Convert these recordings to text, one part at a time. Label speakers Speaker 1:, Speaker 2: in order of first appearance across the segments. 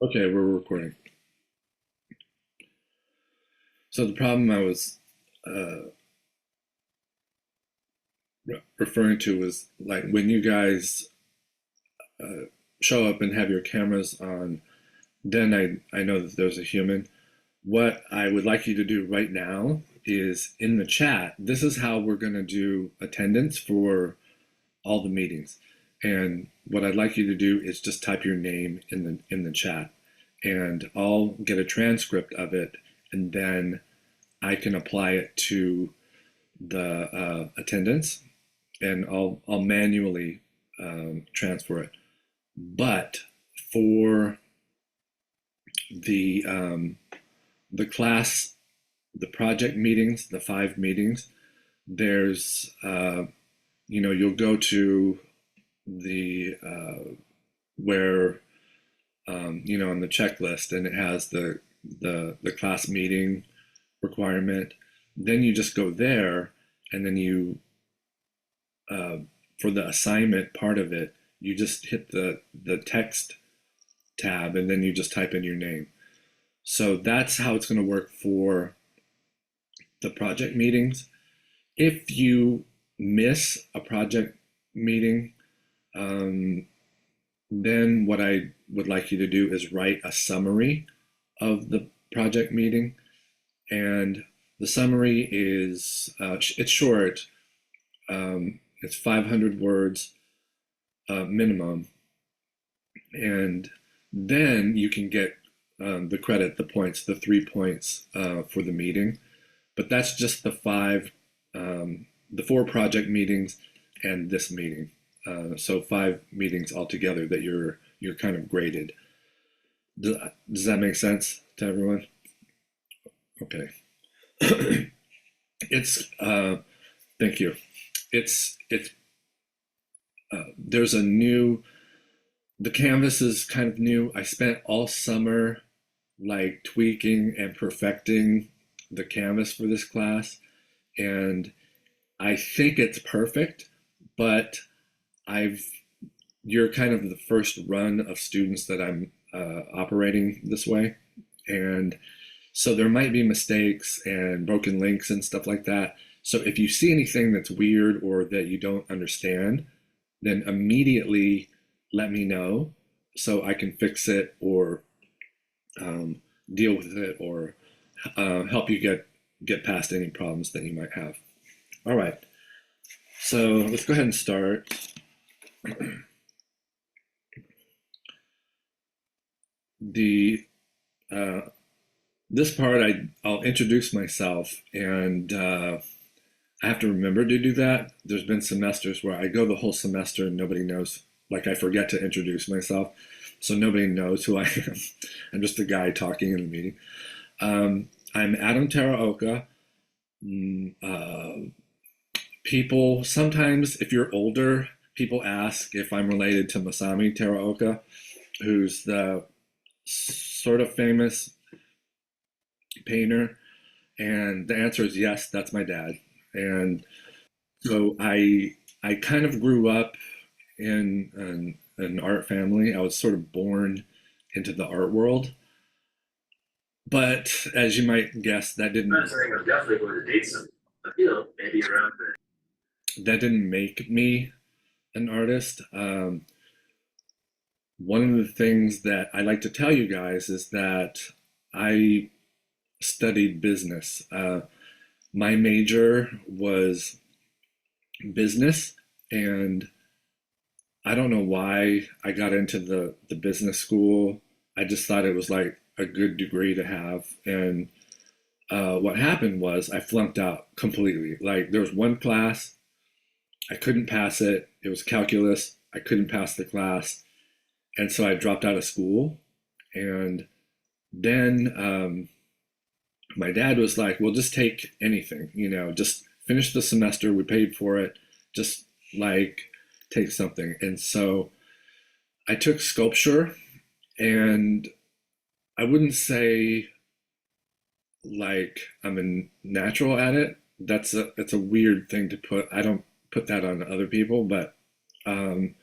Speaker 1: Okay, we're recording. So the problem I was uh, referring to was like when you guys uh, show up and have your cameras on, then I know that there's a human. What I would like you to do right now is in the chat, this is how we're going to do attendance for all the meetings. And what I'd like you to do is just type your name in the chat, and I'll get a transcript of it, and then I can apply it to the attendance, and I'll manually transfer it. But for the the class, the project meetings, the 5 meetings, there's you'll go to the where on the checklist, and it has the class meeting requirement. Then you just go there, and then you uh, for the assignment part of it, you just hit the text tab, and then you just type in your name. So that's how it's going to work for the project meetings. If you miss a project meeting, um, then what I would like you to do is write a summary of the project meeting. And the summary is it's short. It's 500 words minimum, and then you can get the credit, the points, the 3 points for the meeting. But that's just the 4 project meetings and this meeting. So 5 meetings altogether that you're kind of graded. Does that make sense to everyone? Okay. It's thank you. It's there's a new the canvas is kind of new. I spent all summer like tweaking and perfecting the canvas for this class, and I think it's perfect, but I've you're kind of the first run of students that I'm operating this way, and so there might be mistakes and broken links and stuff like that. So if you see anything that's weird or that you don't understand, then immediately let me know so I can fix it, or um, deal with it, or help you get past any problems that you might have. All right, so let's go ahead and start. The uh, this part I'll introduce myself, and I have to remember to do that. There's been semesters where I go the whole semester and nobody knows, like I forget to introduce myself, so nobody knows who I am. I'm just a guy talking in a meeting. I'm Adam Teraoka. People sometimes, if you're older, people ask if I'm related to Masami Teraoka, who's the sort of famous painter, and the answer is yes, that's my dad. And so I kind of grew up in an art family. I was sort of born into the art world, but as you might guess,
Speaker 2: I'm saying I'm definitely going to date some, maybe around there.
Speaker 1: that didn't make me an artist. One of the things that I like to tell you guys is that I studied business. My major was business, and I don't know why I got into the business school. I just thought it was like a good degree to have. And what happened was I flunked out completely. Like there was one class, I couldn't pass it. It was calculus. I couldn't pass the class. And so I dropped out of school. And then my dad was like, well, just take anything, just finish the semester. We paid for it. Just like take something. And so I took sculpture, and I wouldn't say like I'm a natural at it. It's a weird thing to put. I don't put that on other people, but um,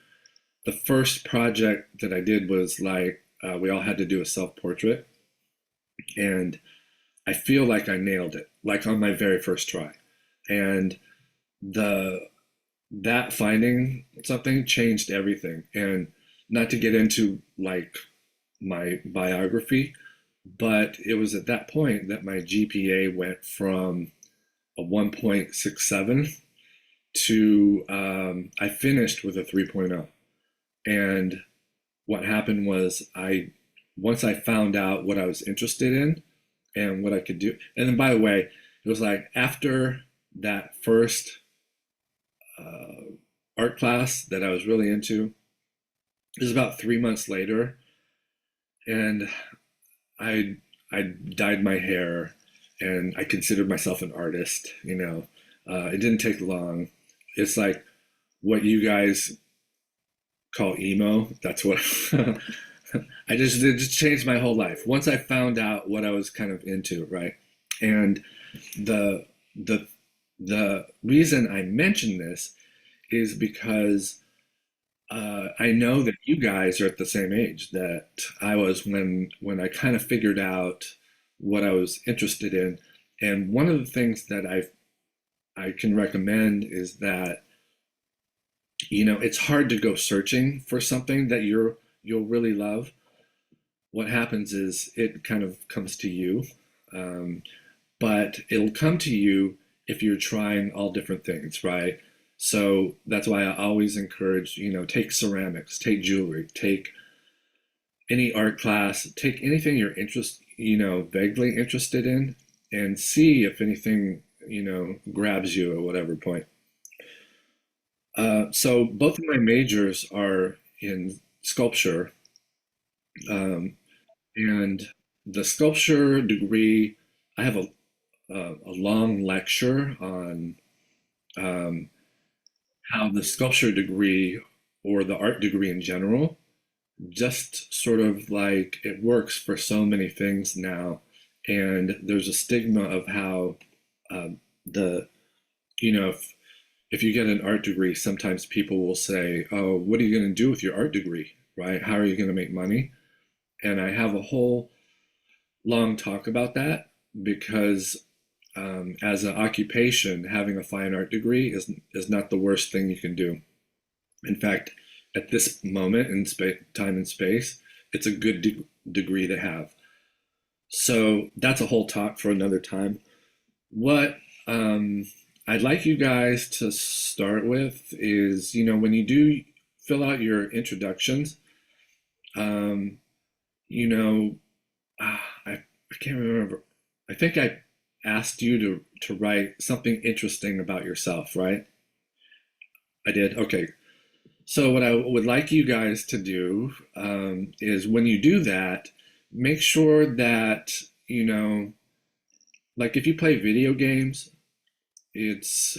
Speaker 1: the first project that I did was like we all had to do a self-portrait, and I feel like I nailed it, like on my very first try. And the that finding something changed everything. And not to get into like my biography, but it was at that point that my GPA went from a 1.67 to I finished with a 3.0. And what happened was I once I found out what I was interested in and what I could do. And then by the way, it was like after that first uh, art class that I was really into, it was about 3 months later, and I I dyed my hair, and I considered myself an artist. It didn't take long. It's like what you guys call emo. That's what it just changed my whole life once I found out what I was kind of into, right? And the the the reason I mention this is because I know that you guys are at the same age that I was when I kind of figured out what I was interested in. And one of the things that I can recommend is that it's hard to go searching for something that you'll really love. What happens is it kind of comes to you, um, but it'll come to you if you're trying all different things, right? So that's why I always encourage, take ceramics, take jewelry, take any art class, take anything you're vaguely interested in, and see if anything, grabs you at whatever point. So both of my majors are in sculpture, um, and the sculpture degree, I have a long lecture on um, how the sculpture degree or the art degree in general just sort of like it works for so many things now. And there's a stigma of how the, if you get an art degree, sometimes people will say, oh, what are you going to do with your art degree? Right? How are you going to make money? And I have a whole long talk about that because as an occupation, having a fine art degree is not the worst thing you can do. In fact, at this moment in time and space, it's a good degree to have. So that's a whole talk for another time. What I'd like you guys to start with is, when you do fill out your introductions, um, you know, I can't remember. I think I asked you to write something interesting about yourself, right? I did. Okay. So what I would like you guys to do is when you do that, make sure that, like if you play video games, it's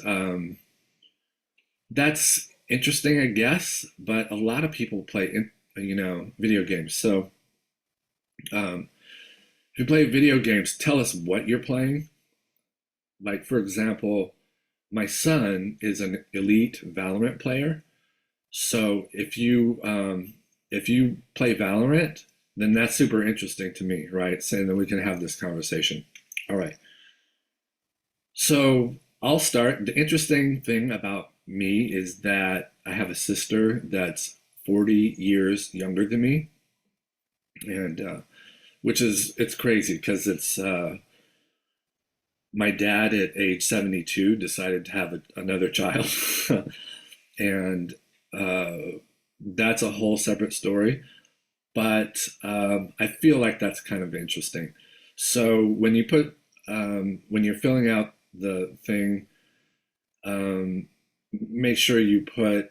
Speaker 1: that's interesting, I guess, but a lot of people play video games. So um, if you play video games, tell us what you're playing. Like for example, my son is an elite Valorant player. So if you play Valorant, then that's super interesting to me, right? So then we can have this conversation. All right. So I'll start. The interesting thing about me is that I have a sister that's 40 years younger than me, and which is it's crazy because it's my dad at age 72 decided to have another child, and uh, that's a whole separate story. But I feel like that's kind of interesting. So when you're filling out the thing, um, make sure you put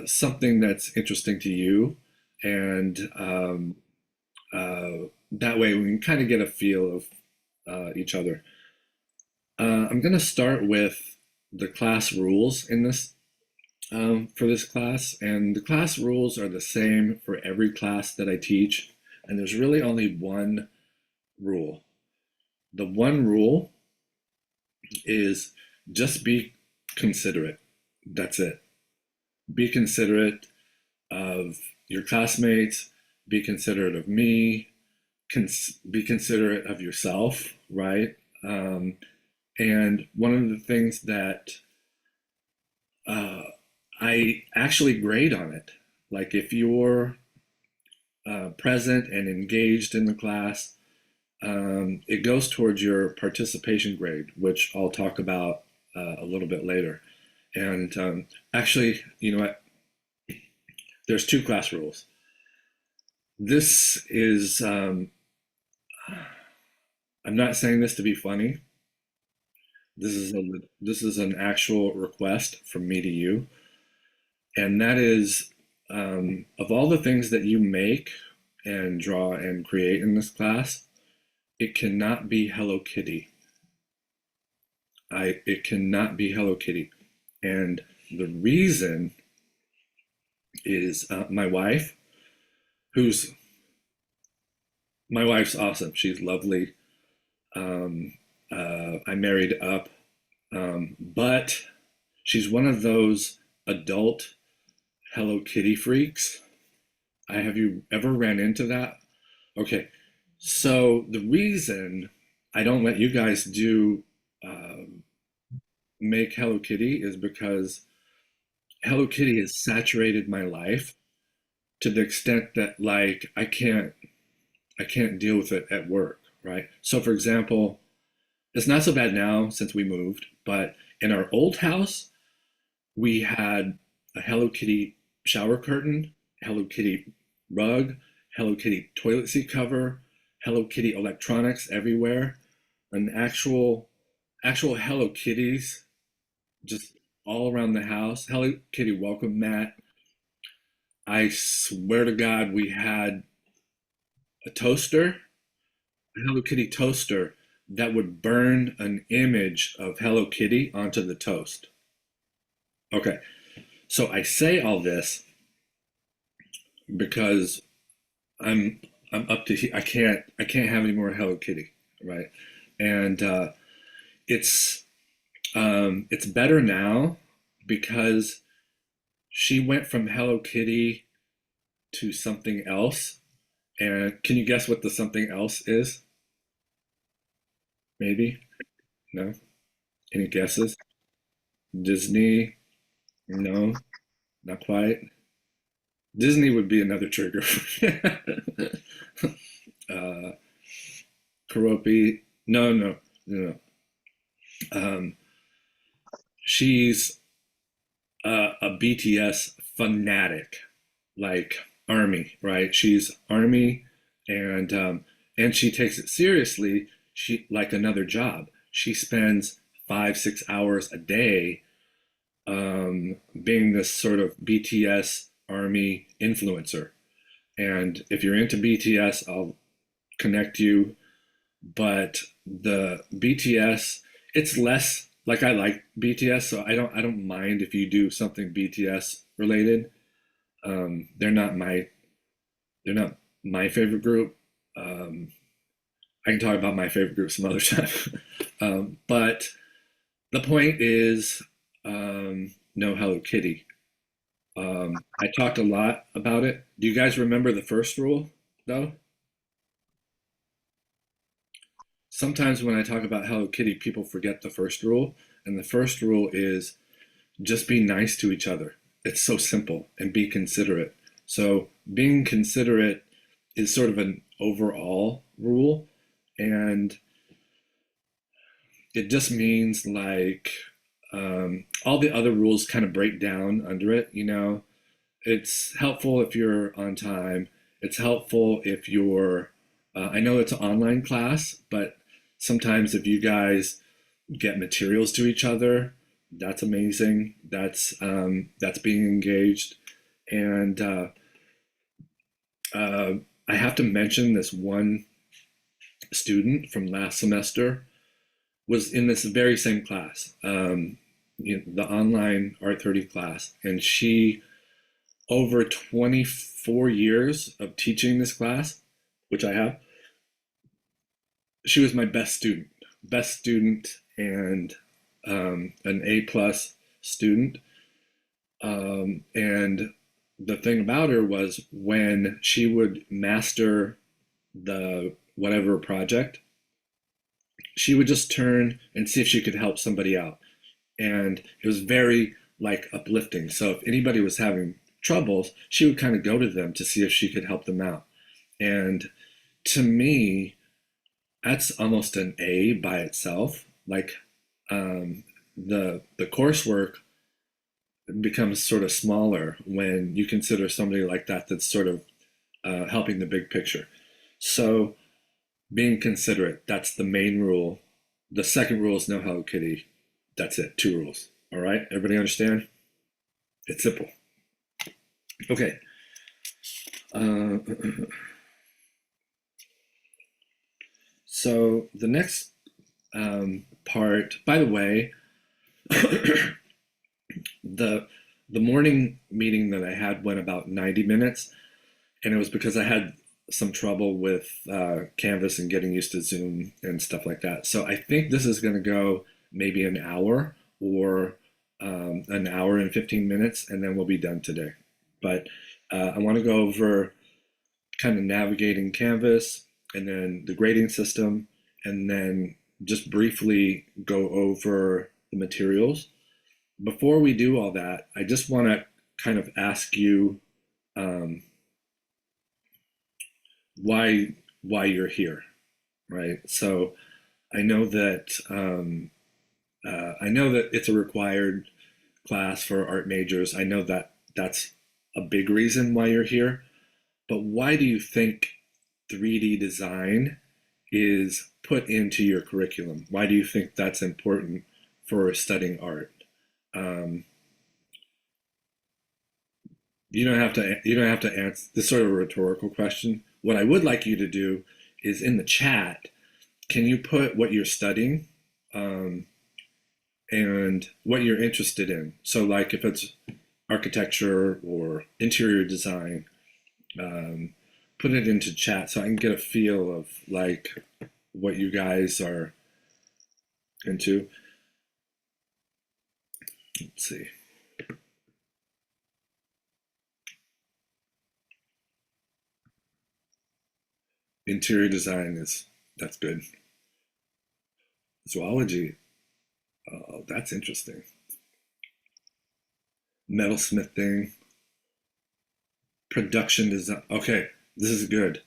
Speaker 1: something that's interesting to you, and that way we can kind of get a feel of each other. I'm going to start with the class rules in this for this class, and the class rules are the same for every class that I teach, and there's really only one rule. The one rule is just be considerate. That's it. Be considerate of your classmates. be considerate of me, be considerate of yourself, right? Um, and one of the things that uh, I actually grade on it, like if you're present and engaged in the class, it goes towards your participation grade, which I'll talk about a little bit later. And actually, you know what? There's two class rules. This is, I'm not saying this to be funny. This is an actual request from me to you, and that is, of all the things that you make and draw and create in this class, it cannot be Hello Kitty. It cannot be Hello Kitty, and the reason is who's my wife's awesome. She's lovely. I married up, but she's one of those adult Hello Kitty freaks. Have you ever ran into that? Okay, so the reason I don't let you guys do make Hello Kitty is because Hello Kitty has saturated my life to the extent that like I can't deal with it at work, right? So for example, it's not so bad now since we moved, but in our old house, we had a Hello Kitty shower curtain, Hello Kitty rug, Hello Kitty toilet seat cover, Hello Kitty electronics everywhere, an actual Hello Kitties just all around the house. Hello Kitty welcome mat. I swear to God, we had a toaster, a Hello Kitty toaster that would burn an image of Hello Kitty onto the toast. Okay, so I say all this because I'm I'm up to I can't have any more Hello Kitty, right? And it's better now because she went from Hello Kitty to something else. And can you guess what the something else is? Maybe? No? Any guesses? Disney? No, not quite. Disney would be another trigger. uh, Karopi? No, no, no, no. She's a BTS fanatic, like Army, right? She's Army, and and she takes it seriously. She like another job. She spends 5 6 hours a day being this sort of BTS Army influencer. And if you're into BTS, I'll connect you. But the BTS, it's less like I like BTS, so I don't mind if you do something BTS related. They're not they're not my favorite group. Um, I can talk about my favorite group some other time. But the point is, no Hello Kitty. I talked a lot about it. Do you guys remember the first rule, though? Sometimes when I talk about Hello Kitty, people forget the first rule. And the first rule is just be nice to each other. It's so simple and be considerate. So being considerate is sort of an overall rule. And it just means like all the other rules kind of break down under it, you know. It's helpful if you're on time. It's helpful if you're, I know it's an online class, but sometimes if you guys get materials to each other, that's amazing. That's being engaged. And I have to mention this one student from last semester was in this very same class, you know, the online Art 30 class, and she over 24 years of teaching this class, which I have, she was my best student, and an A plus student. And the thing about her was when she would master the whatever project, she would just turn and see if she could help somebody out. And it was very like uplifting. So if anybody was having troubles, she would kind of go to them to see if she could help them out. And to me, that's almost an A by itself. Like the coursework becomes sort of smaller when you consider somebody like that that's sort of helping the big picture. So being considerate, that's the main rule. The second rule is no Hello Kitty. That's it, two rules. All right, everybody understand? It's simple. Okay. Uh, so the next part, by the way, the the morning meeting that I had went about 90 minutes, and it was because I had some trouble with Canvas and getting used to Zoom and stuff like that. So I think this is going to go maybe an hour or an hour and 15 minutes, and then we'll be done today. But I want to go over kind of navigating Canvas and then the grading system, and then just briefly go over the materials. Before we do all that, I just want to kind of ask you um, why you're here, right? So I know that I know that it's a required class for art majors. I know that that's a big reason why you're here. But why do you think 3D design is put into your curriculum? Why do you think that's important for studying art? Um, you don't have to answer this sort of a rhetorical question. What I would like you to do is in the chat, can you put what you're studying um, and what you're interested in? So like if it's architecture or interior design, um, put it into chat so I can get a feel of like what you guys are into. Let's see. Interior design is that's good. Zoology, oh, that's interesting. Metalsmithing, production design. Okay, this is good.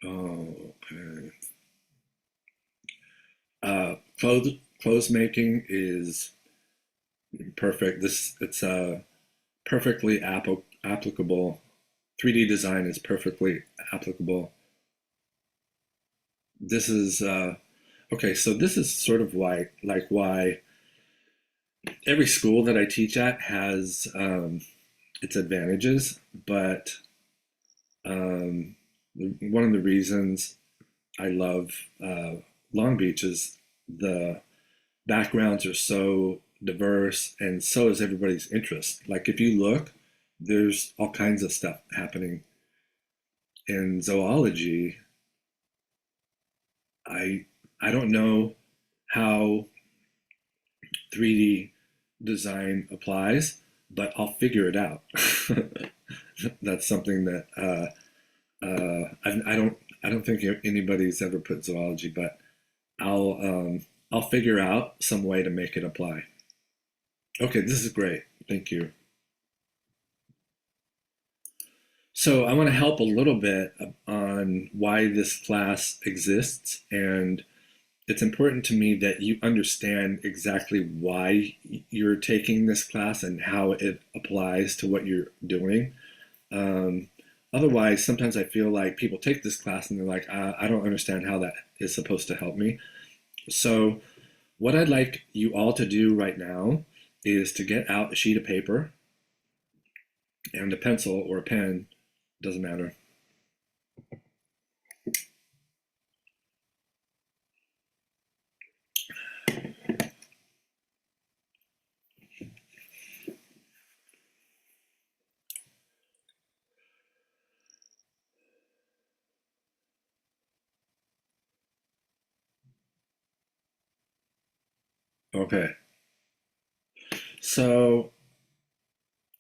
Speaker 1: Oh, okay. Clothes making is perfect. This it's perfectly applicable. 3D design is perfectly applicable. This is okay. So this is sort of why every school that I teach at has its advantages, but um, one of the reasons I love Long Beach is the backgrounds are so diverse, and so is everybody's interest. Like if you look, there's all kinds of stuff happening in zoology. I I don't know how 3D design applies, but I'll figure it out. That's something that I don't think anybody's ever put zoology, but I'll figure out some way to make it apply. Okay, this is great. Thank you. So I want to help a little bit on why this class exists, and it's important to me that you understand exactly why you're taking this class and how it applies to what you're doing. Um, Otherwise, sometimes I feel like people take this class and they're like, I don't understand how that is supposed to help me. So, what I'd like you all to do right now is to get out a sheet of paper and a pencil or a pen, doesn't matter. Okay. So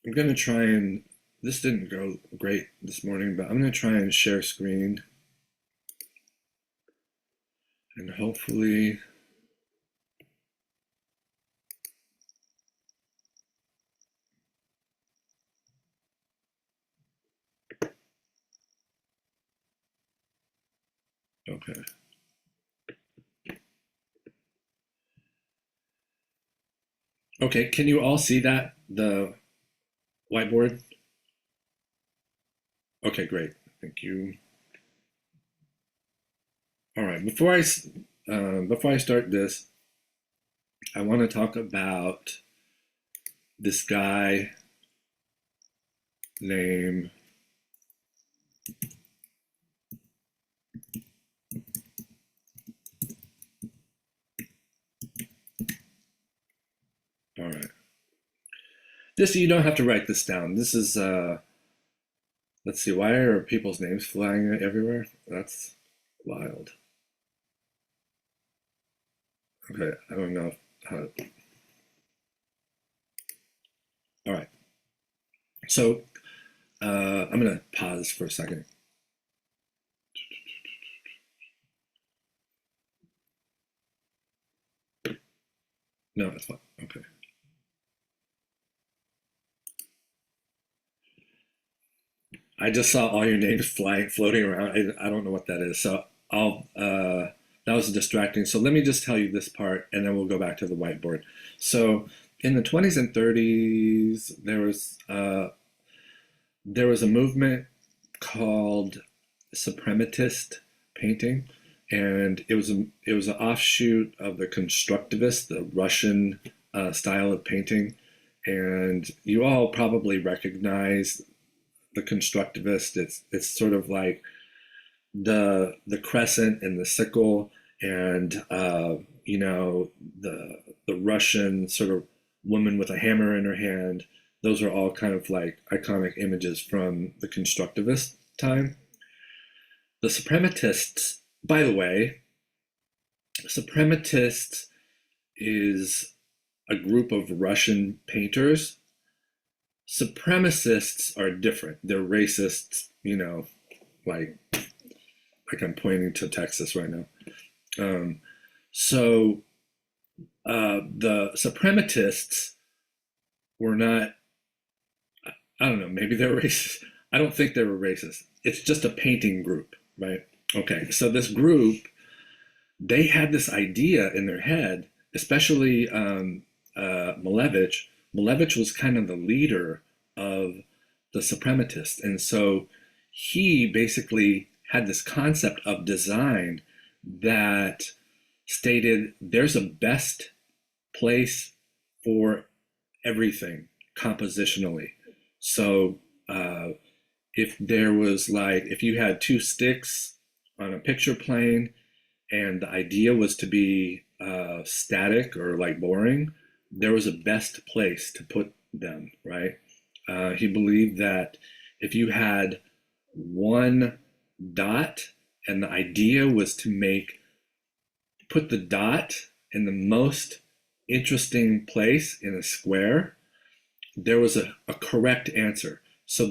Speaker 1: I'm gonna try and this didn't go great this morning, but I'm gonna try and share screen and hopefully okay. Okay, can you all see that? The whiteboard? Okay, great. Thank you. All right, before I start this, I want to talk about this guy named all right. This you don't have to write this down. This is let's see, why are people's names flying everywhere? That's wild. Okay, I don't know how. All right, so I'm gonna pause for a second. No, it's fine. Okay. I just saw all your names flying, floating around. I don't know what that is. So that was distracting. So let me just tell you this part and then we'll go back to the whiteboard. So in the 20s and 30s, there was a movement called suprematist painting, and it was an offshoot of the constructivist, the Russian style of painting. And you all probably recognize the constructivist. It's sort of like the crescent and the sickle, and you know the Russian sort of woman with a hammer in her hand. Those are all kind of like iconic images from the constructivist time. The suprematists, by the way, suprematists is a group of Russian painters. Supremacists are different. They're racists, you know, like I'm pointing to Texas right now. Um, so the suprematists were not, I don't know, maybe they're racist. I don't think they were racist. It's just a painting group, right? Okay, so this group, they had this idea in their head, especially Malevich. Malevich was kind of the leader of the suprematists. And so he basically had this concept of design that stated there's a best place for everything compositionally. So if there was like, if you had two sticks on a picture plane and the idea was to be static or like boring, there was a best place to put them, right? He believed that if you had one dot and the idea was to put the dot in the most interesting place in a square, there was a correct answer. So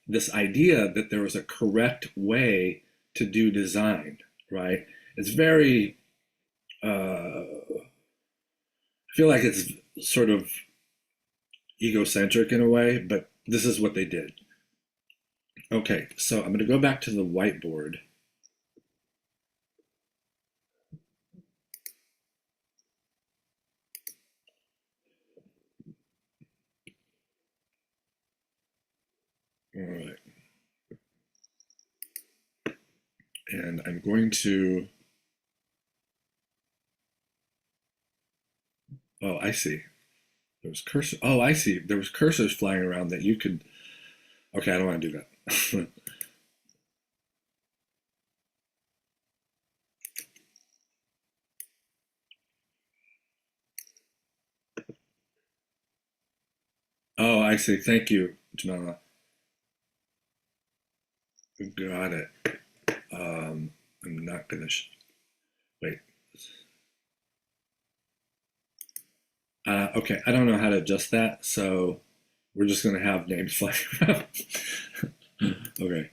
Speaker 1: this idea that there was a correct way to do design, right? It's very, I feel like it's sort of egocentric in a way, but this is what they did. Okay, so I'm going to go back to the whiteboard. All right. And I'm going to, oh, I see. There was cursor. Oh, I see. There was cursors flying around that you could, okay, I don't want to do that. Oh, I see. Thank you, Jamala. Got it. I'm not gonna wait. Okay, I don't know how to adjust that, so we're just gonna have names flying around. Okay.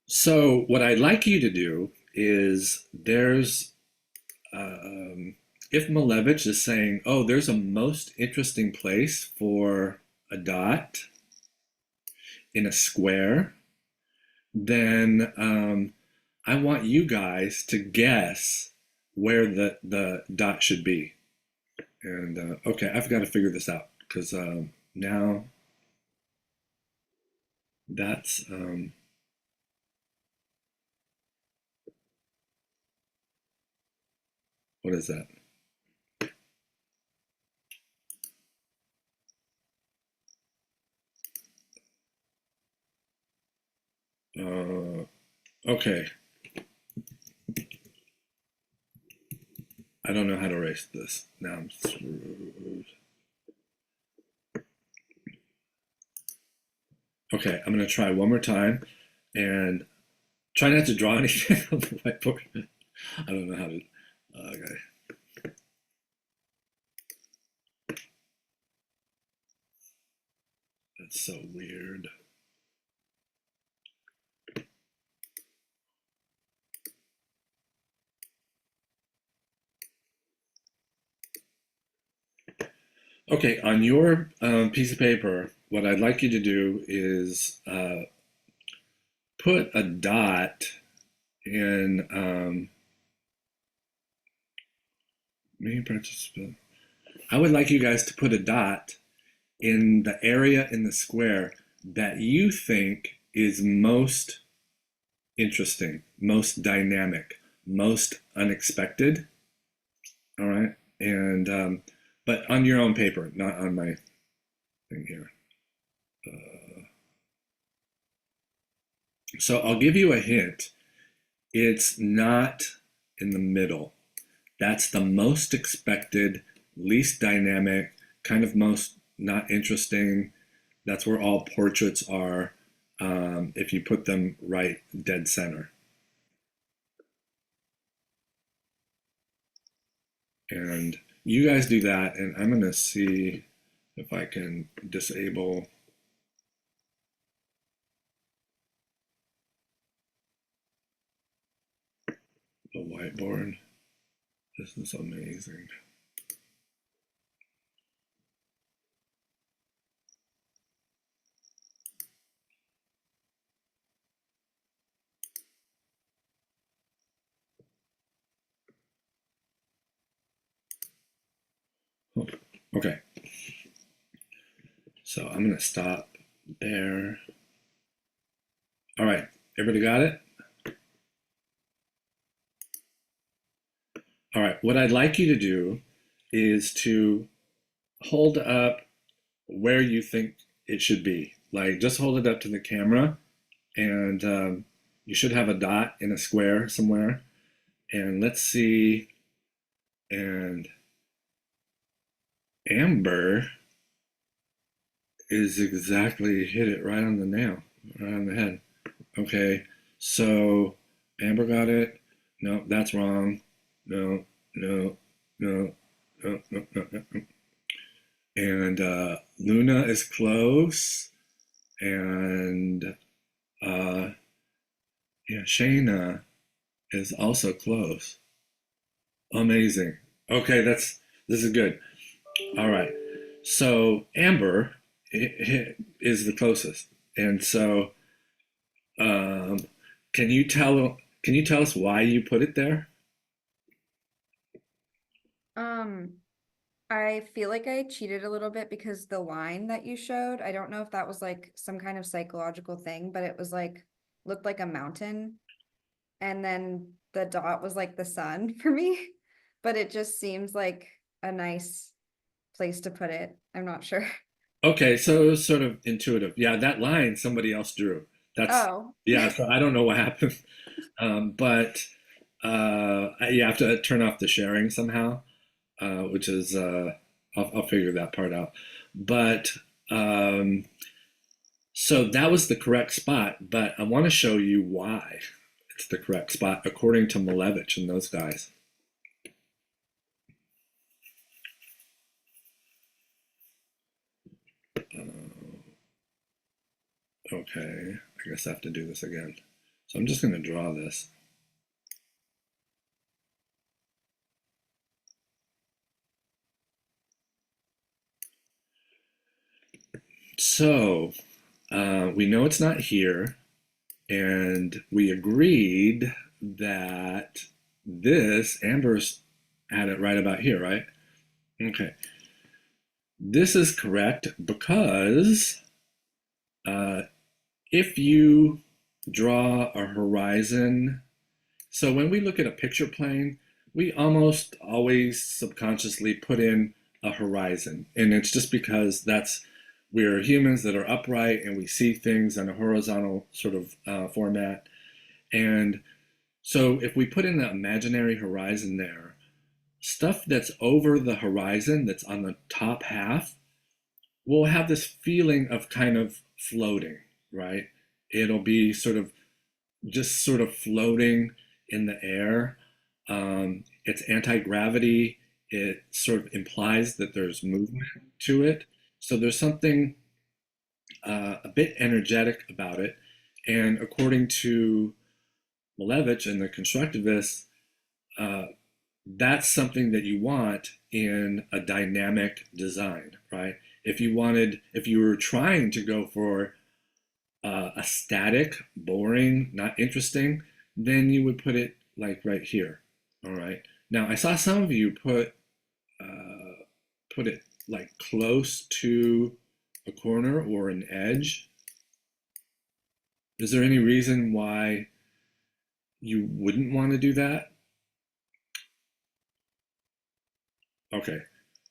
Speaker 1: So what I'd like you to do is um, if Malevich is saying, oh, there's a most interesting place for a dot in a square, then I want you guys to guess where the dot should be. And okay, I've got to figure this out because now that's what is that? Okay, I don't know how to erase this. Now I'm screwed. Okay, I'm gonna try one more time and try not to draw anything on the whiteboard. I don't know how to. Okay, that's so weird. Okay, on your piece of paper, what I'd like you to do is put a dot in main participant. I would like you guys to put a dot in the area in the square that you think is most interesting, most dynamic, most unexpected. All right, and but on your own paper, not on my thing here. So I'll give you a hint. It's not in the middle. That's the most expected, least dynamic, kind of most not interesting. That's where all portraits are if you put them right dead center. And you guys do that, and I'm going to see if I can disable the whiteboard. This is amazing. Oh, okay, so I'm going to stop there. All right, everybody got it? All right, what I'd like you to do is to hold up where you think it should be. Like, just hold it up to the camera, and you should have a dot in a square somewhere. And let's see. And Amber is exactly hit it right on the nail, right on the head. Okay, so Amber got it. No, that's wrong. No, no, no, no, no, no, no. And Luna is close. And yeah, Shayna is also close. Amazing. Okay, this is good. All right. So Amber is the closest, and so um, can you tell us why you put it there?
Speaker 3: Um, I feel like I cheated a little bit because the line that you showed, I don't know if that was like some kind of psychological thing, but it was like looked like a mountain, and then the dot was like the sun for me. But it just seems like a nice place to put it. I'm not sure.
Speaker 1: Okay, so it was sort of intuitive. Yeah, that line somebody else drew. That's
Speaker 3: Oh,
Speaker 1: yeah. So I don't know what happened, but you have to turn off the sharing somehow, which is I'll figure that part out. But um, so that was the correct spot, but I want to show you why it's the correct spot according to Malevich and those guys. Okay, I guess I have to do this again. So I'm just going to draw this. So we know it's not here, and we agreed that this, Amber's had it right about here, right? Okay. This is correct because uh, if you draw a horizon, so when we look at a picture plane, we almost always subconsciously put in a horizon. And it's just because we're humans that are upright and we see things in a horizontal sort of format. And so if we put in an imaginary horizon there, stuff that's over the horizon, that's on the top half, will have this feeling of kind of floating, right? It'll be sort of floating in the air. It's anti-gravity. It sort of implies that there's movement to it. So there's something a bit energetic about it. And according to Malevich and the constructivists, uh, that's something that you want in a dynamic design, right? If you were trying to go for a static, boring, not interesting, then you would put it like right here. All right. Now I saw some of you put it like close to a corner or an edge. Is there any reason why you wouldn't want to do that? Okay.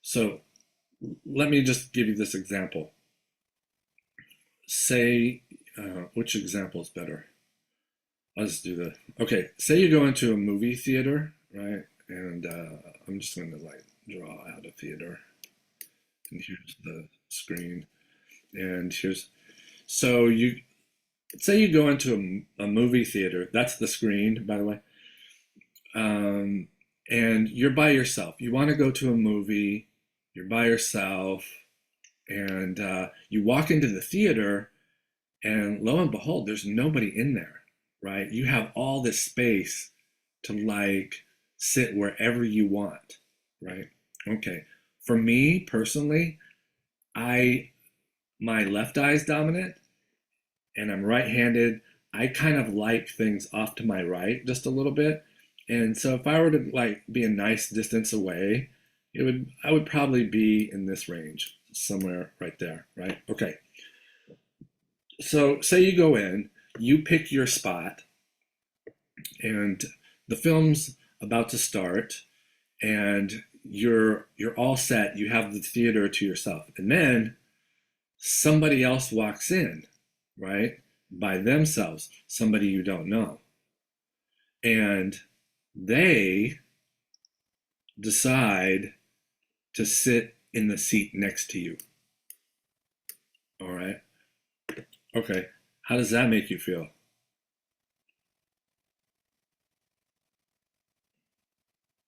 Speaker 1: So let me just give you this example. Say, which example is better? I'll just do the, okay, say you go into a movie theater, right? And I'm just going to like draw out a theater. And here's the screen. And so you, say you go into a movie theater, that's the screen, by the way. And you're by yourself. You want to go to a movie, you're by yourself, and you walk into the theater, and lo and behold, there's nobody in there, right? You have all this space to like sit wherever you want, right? Okay. For me personally, my left eye is dominant and I'm right-handed. I kind of like things off to my right just a little bit. And so if I were to like be a nice distance away, I would probably be in this range, somewhere right there, right? Okay. So say you go in, you pick your spot, and the film's about to start, and you're all set. You have the theater to yourself, and then somebody else walks in, right? By themselves, somebody you don't know, and they decide to sit in the seat next to you. All right. Okay. How does that make you feel?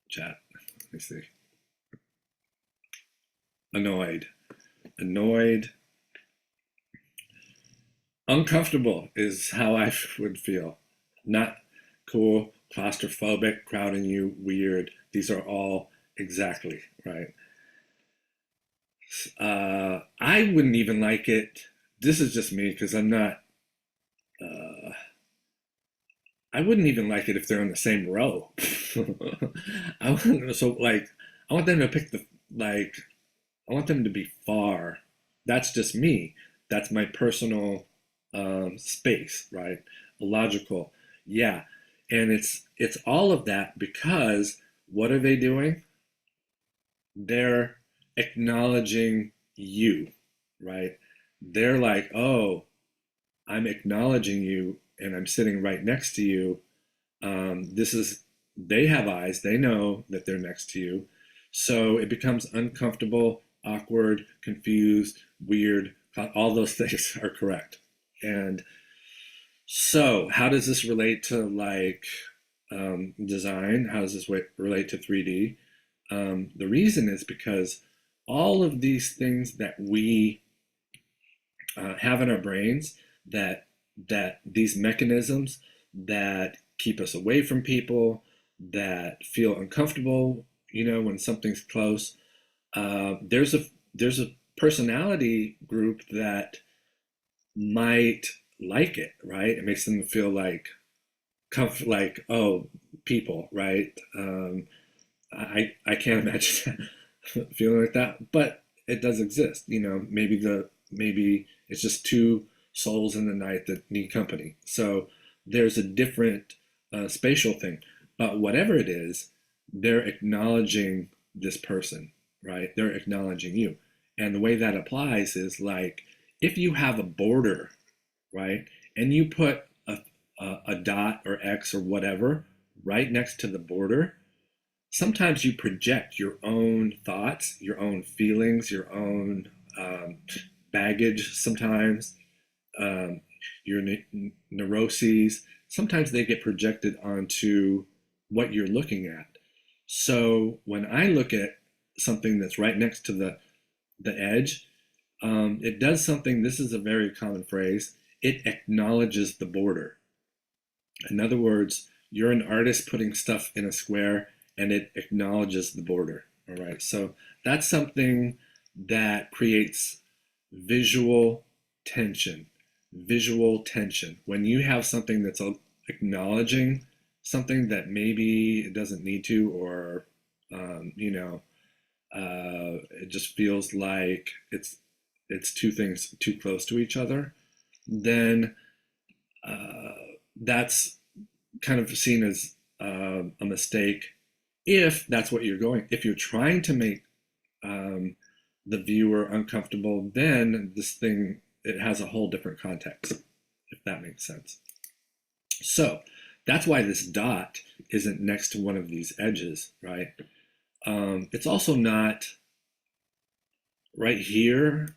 Speaker 1: Chat. Let me see. Annoyed. Annoyed. Uncomfortable is how I would feel. Not cool, claustrophobic, crowding you, weird. These are all exactly right. I wouldn't even like it. This is just me because I'm not. Uh, I wouldn't even like it if they're in the same row. So like, I want them to pick the like. I want them to be far. That's just me. That's my personal space, right? Logical. Yeah. And it's all of that because what are they doing? They're acknowledging you, right? They're like, oh, I'm acknowledging you and I'm sitting right next to you. They have eyes, they know that they're next to you. So it becomes uncomfortable, awkward, confused, weird. All those things are correct. And so, how does this relate to like design? How does this relate to 3D? The reason is because all of these things that we have in our brains, that these mechanisms that keep us away from people, that feel uncomfortable, when something's close. There's a personality group that might like it, right? It makes them feel like oh, people, right? I can't imagine feeling like that, but it does exist. Maybe it's just two souls in the night that need company. So there's a different spatial thing, but whatever it is, they're acknowledging this person, right? They're acknowledging you, and the way that applies is like if you have a border, right, and you put a dot or X or whatever right next to the border, sometimes you project your own thoughts, your own feelings, your own baggage sometimes, um, your neuroses. Sometimes they get projected onto what you're looking at. So when I look at something that's right next to the edge, it does something. This is a very common phrase. It acknowledges the border. In other words, you're an artist putting stuff in a square and it acknowledges the border. All right. So that's something that creates visual tension. Visual tension. When you have something that's acknowledging something that maybe it doesn't need to, or, it just feels like it's two things too close to each other, then uh, that's kind of seen as a mistake if that's what you're going. If you're trying to make um, the viewer uncomfortable, then this thing it has a whole different context, if that makes sense. So that's why this dot isn't next to one of these edges, right? It's also not right here,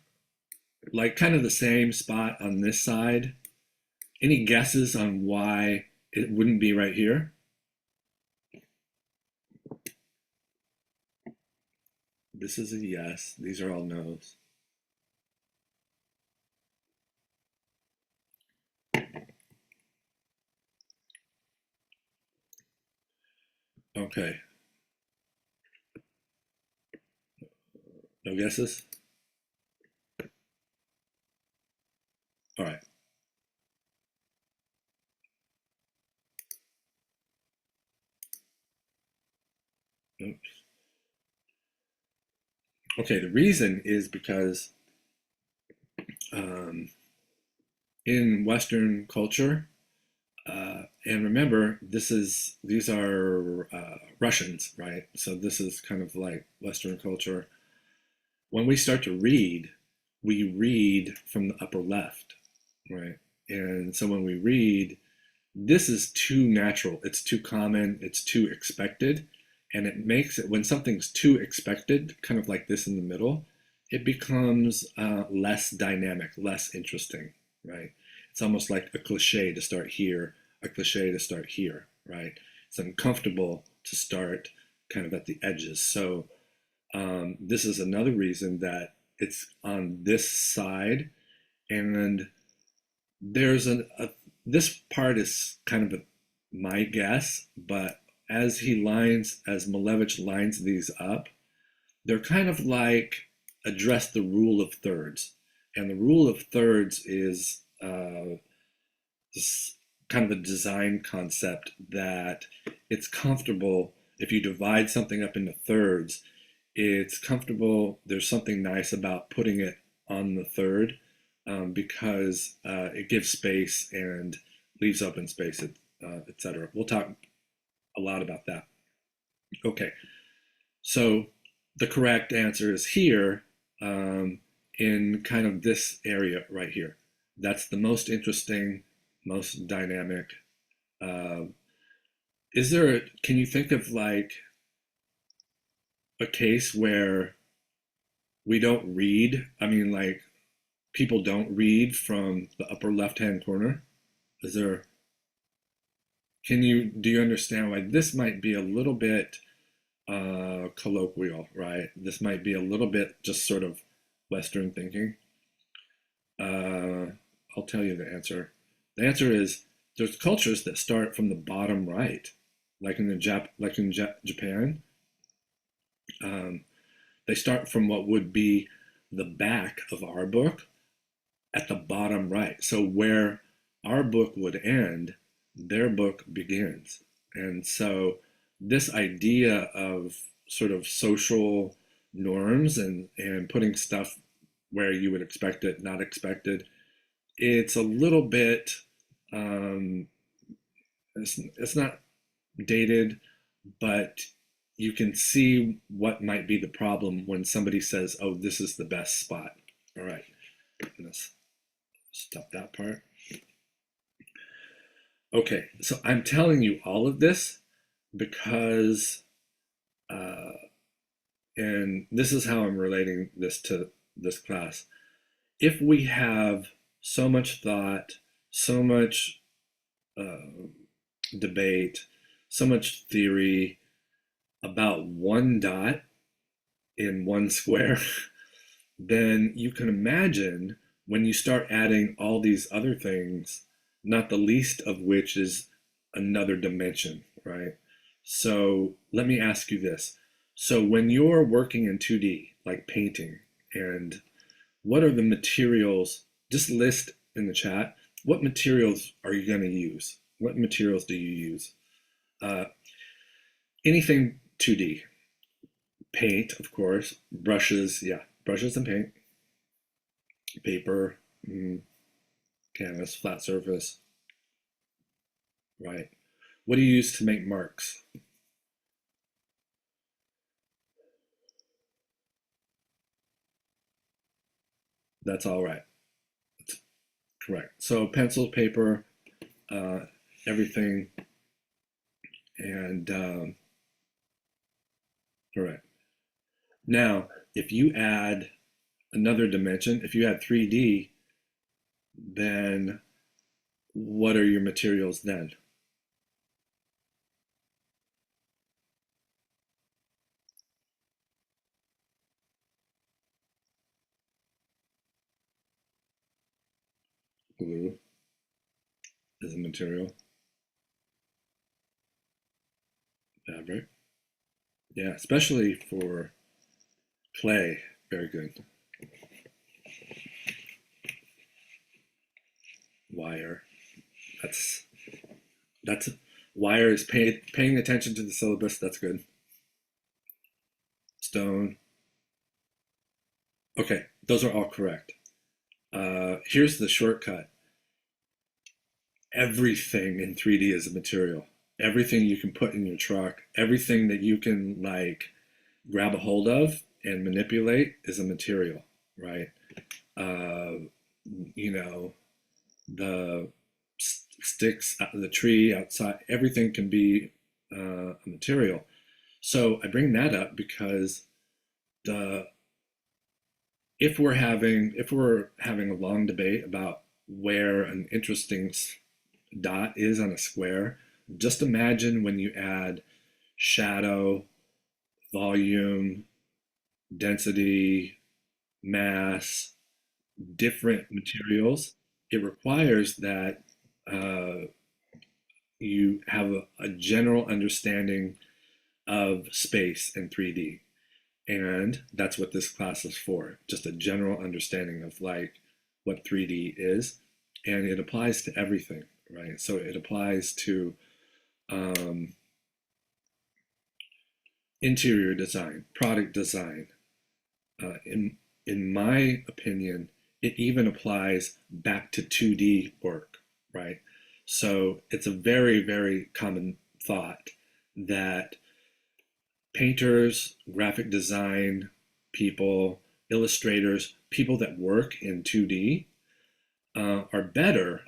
Speaker 1: like kind of the same spot on this side. Any guesses on why it wouldn't be right here? This is a yes. These are all no's. Okay. No guesses? All right. Oops. Okay, the reason is because um, in Western culture, and remember, these are Russians, right? So this is kind of like Western culture. When we start to read, we read from the upper left, right? And so when we read, this is too natural, it's too common, it's too expected, and it makes it when something's too expected, kind of like this in the middle, it becomes less dynamic, less interesting, right? It's almost like a cliche to start here, a cliche to start here, right? It's uncomfortable to start kind of at the edges. So this is another reason that it's on this side, and there's this part is kind of my guess, but as Malevich lines these up, they're kind of like address the rule of thirds, and the rule of thirds is this kind of a design concept that it's comfortable if you divide something up into thirds. It's comfortable. There's something nice about putting it on the third because it gives space and leaves open space, etc. We'll talk a lot about that. Okay, so the correct answer is here in kind of this area right here. That's the most interesting, most dynamic. Uh, can you think of like a case where we don't read? I mean, like people don't read from the upper left-hand corner. Is there, do you understand why this might be a little bit colloquial, right? This might be a little bit just sort of Western thinking. I'll tell you the answer. The answer is there's cultures that start from the bottom right, like in Japan. Um, they start from what would be the back of our book at the bottom right. So where our book would end, their book begins. And so this idea of sort of social norms and putting stuff where you would expect it, not expected, it's a little bit, um, it's not dated, but you can see what might be the problem when somebody says, oh, this is the best spot. All right, let's stop that part. Okay, so I'm telling you all of this because, and this is how I'm relating this to this class. If we have so much thought, so much debate, so much theory about one dot in one square, then you can imagine when you start adding all these other things, not the least of which is another dimension, right? So let me ask you this. So when you're working in 2D, like painting, and what are the materials? Just list in the chat, what materials are you going to use? What materials do you use? Anything 2D. Paint, of course. Brushes, yeah. Brushes and paint. Paper, canvas, flat surface. Right. What do you use to make marks? That's all right. That's correct. So pencil, paper, everything, and correct. Now, if you add another dimension, if you add 3D, then what are your materials then? Glue is a material. Fabric. Yeah, especially for clay. Very good. Wire. That's wire is paying attention to the syllabus. That's good. Stone. Okay, those are all correct. Here's the shortcut. Everything in 3D is a material. Everything you can put in your truck, everything that you can like grab a hold of and manipulate is a material, right? Uh, you know, the sticks, the tree outside, everything can be a material. So I bring that up because the if we're having a long debate about where an interesting dot is on a square, just imagine when you add shadow, volume, density, mass, different materials. It requires that you have a general understanding of space in 3D. And that's what this class is for, just a general understanding of like what 3D is. And it applies to everything, right? So it applies to interior design, product design. In my opinion, it even applies back to 2D work, right? So it's a very, very common thought that painters, graphic design people, illustrators, people that work in 2D are better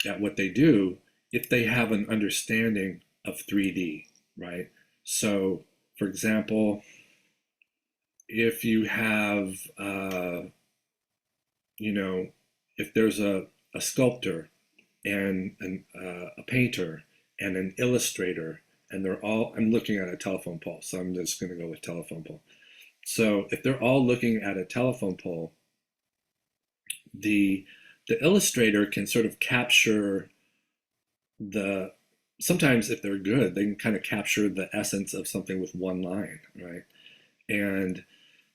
Speaker 1: at what they do if they have an understanding of 3D, right? So, for example, if you have, you know, if there's a sculptor and a painter and an illustrator, and they're all, I'm looking at a telephone pole, so I'm just going to go with telephone pole. So if they're all looking at a telephone pole, the the illustrator can sort of capture the, sometimes if they're good, they can kind of capture the essence of something with one line, right? And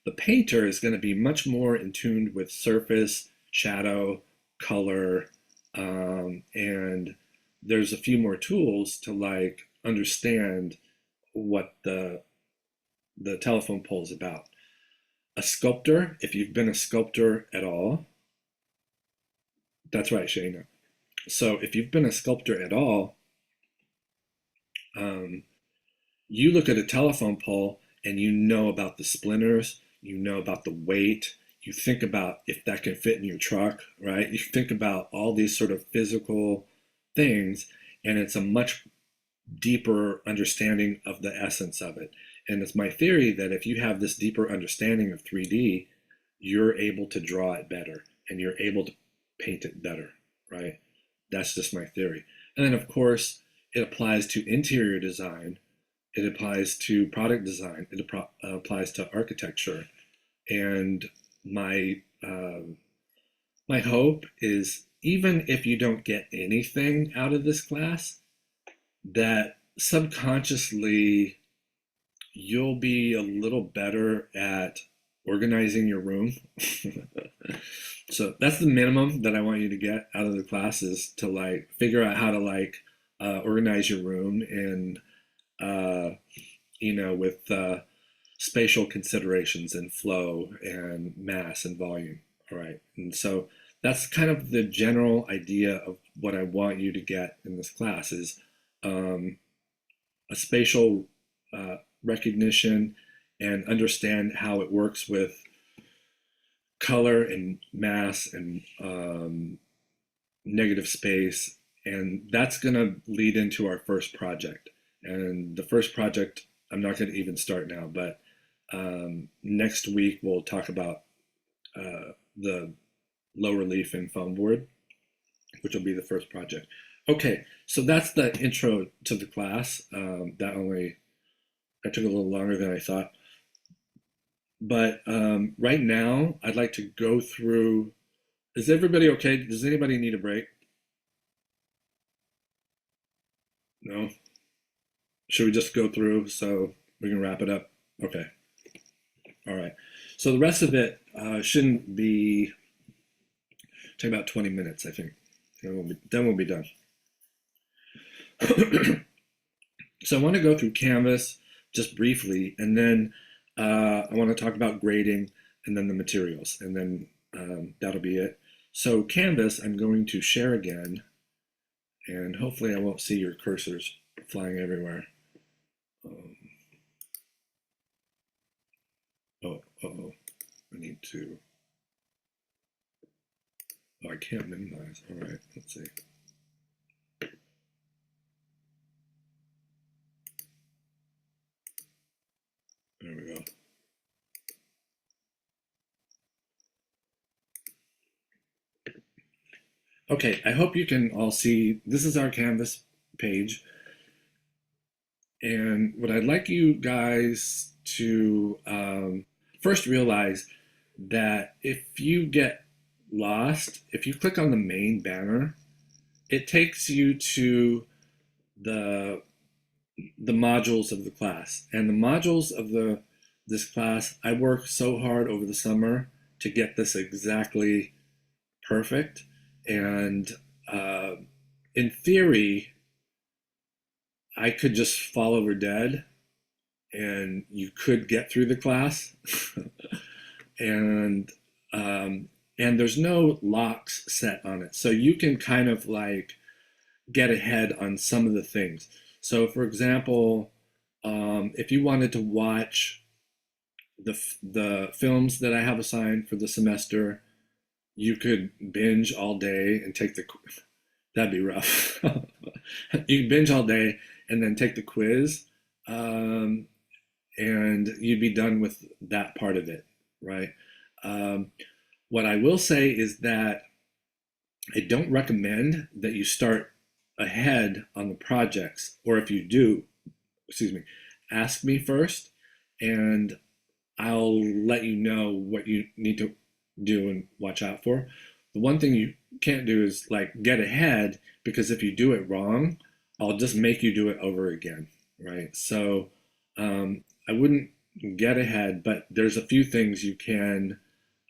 Speaker 1: the painter is going to be much more in tune with surface, shadow, color, and there's a few more tools to like understand what the telephone pole is about. A sculptor, if you've been a sculptor at all, that's right, Shayna. So if you've been a sculptor at all, um, you look at a telephone pole and you know about the splinters, you know about the weight, you think about if that can fit in your truck, right? You think about all these sort of physical things, and it's a much deeper understanding of the essence of it. And it's my theory that if you have this deeper understanding of 3D, you're able to draw it better and you're able to paint it better, right? That's just my theory. And then, of course, it applies to interior design, it applies to product design, it applies to architecture. And my my hope is, even if you don't get anything out of this class, that subconsciously you'll be a little better at organizing your room. So that's the minimum that I want you to get out of the class, is to like figure out how to like organize your room, and with spatial considerations and flow and mass and volume. All right. And so that's kind of the general idea of what I want you to get in this class, is a spatial recognition, and understand how it works with color and mass and negative space. And that's going to lead into our first project. And the first project, I'm not going to even start now, but next week we'll talk about the low relief and foam board, which will be the first project. Okay, so that's the intro to the class. That took a little longer than I thought. But right now, I'd like to go through. Is everybody okay? Does anybody need a break? No? Should we just go through so we can wrap it up? Okay. All right. So the rest of it shouldn't be, take about 20 minutes, I think. Then we'll be done. So I want to go through Canvas just briefly, and then I want to talk about grading, and then the materials, and then that'll be it. So Canvas, I'm going to share again, and hopefully I won't see your cursors flying everywhere. I need to, I can't minimize. All right, let's see. There we go. Okay, I hope you can all see, this is our Canvas page. And what I'd like you guys to first realize that if you get lost, if you click on the main banner, it takes you to the modules of the class. And the modules of this class, I worked so hard over the summer to get this exactly perfect. And in theory, I could just fall over dead and you could get through the class. and there's no locks set on it. So you can kind of like get ahead on some of the things. So for example, if you wanted to watch the films that I have assigned for the semester, you could binge all day and take the, that'd be rough. You can binge all day and then take the quiz, and you'd be done with that part of it, right? What I will say is that I don't recommend that you start ahead on the projects, or if you do, ask me first, and I'll let you know what you need to do and watch out for. the one thing you can't do is like get ahead, because if you do it wrong, I'll just make you do it over again, right? So I wouldn't get ahead, but there's a few things you can,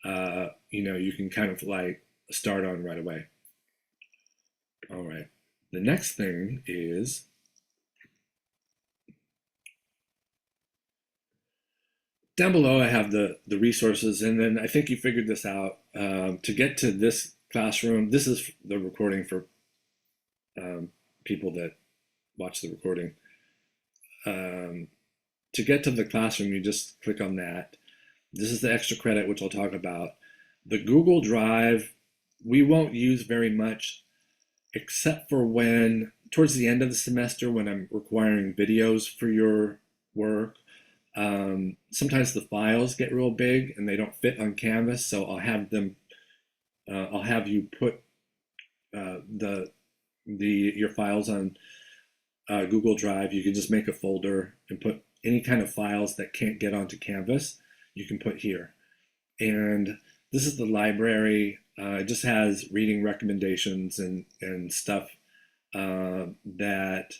Speaker 1: you can kind of like start on right away. All right. The next thing is down below. I have the resources, and then I think you figured this out. To get to this classroom, this is the recording for people that watch the recording. To get to the classroom, you just click on that. This is the extra credit, which I'll talk about. The Google Drive, we won't use very much, except for when, towards the end of the semester, when I'm requiring videos for your work. Sometimes the files get real big and they don't fit on Canvas, so I'll have you put your files on Google Drive. You can just make a folder and put any kind of files that can't get onto Canvas, you can put here. And this is the library. It just has reading recommendations and stuff that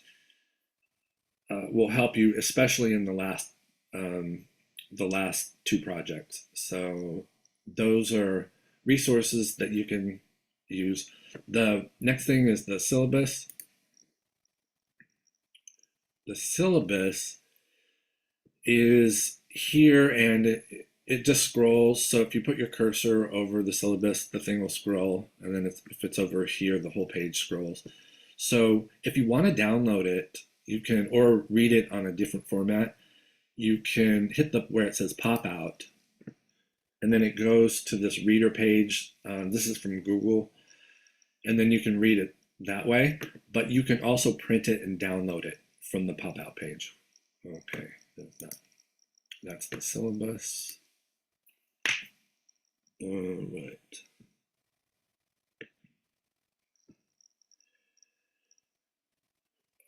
Speaker 1: will help you, especially in the last two projects. So those are resources that you can use. The next thing is the syllabus. The syllabus is here, and it just scrolls. So if you put your cursor over the syllabus, the thing will scroll, and then if it's over here, the whole page scrolls. So if you want to download it, you can, or read it on a different format, you can hit where it says pop out, and then it goes to this reader page. This is from Google, and then you can read it that way, but you can also print it and download it from the pop out page. Okay, that's the syllabus. All right.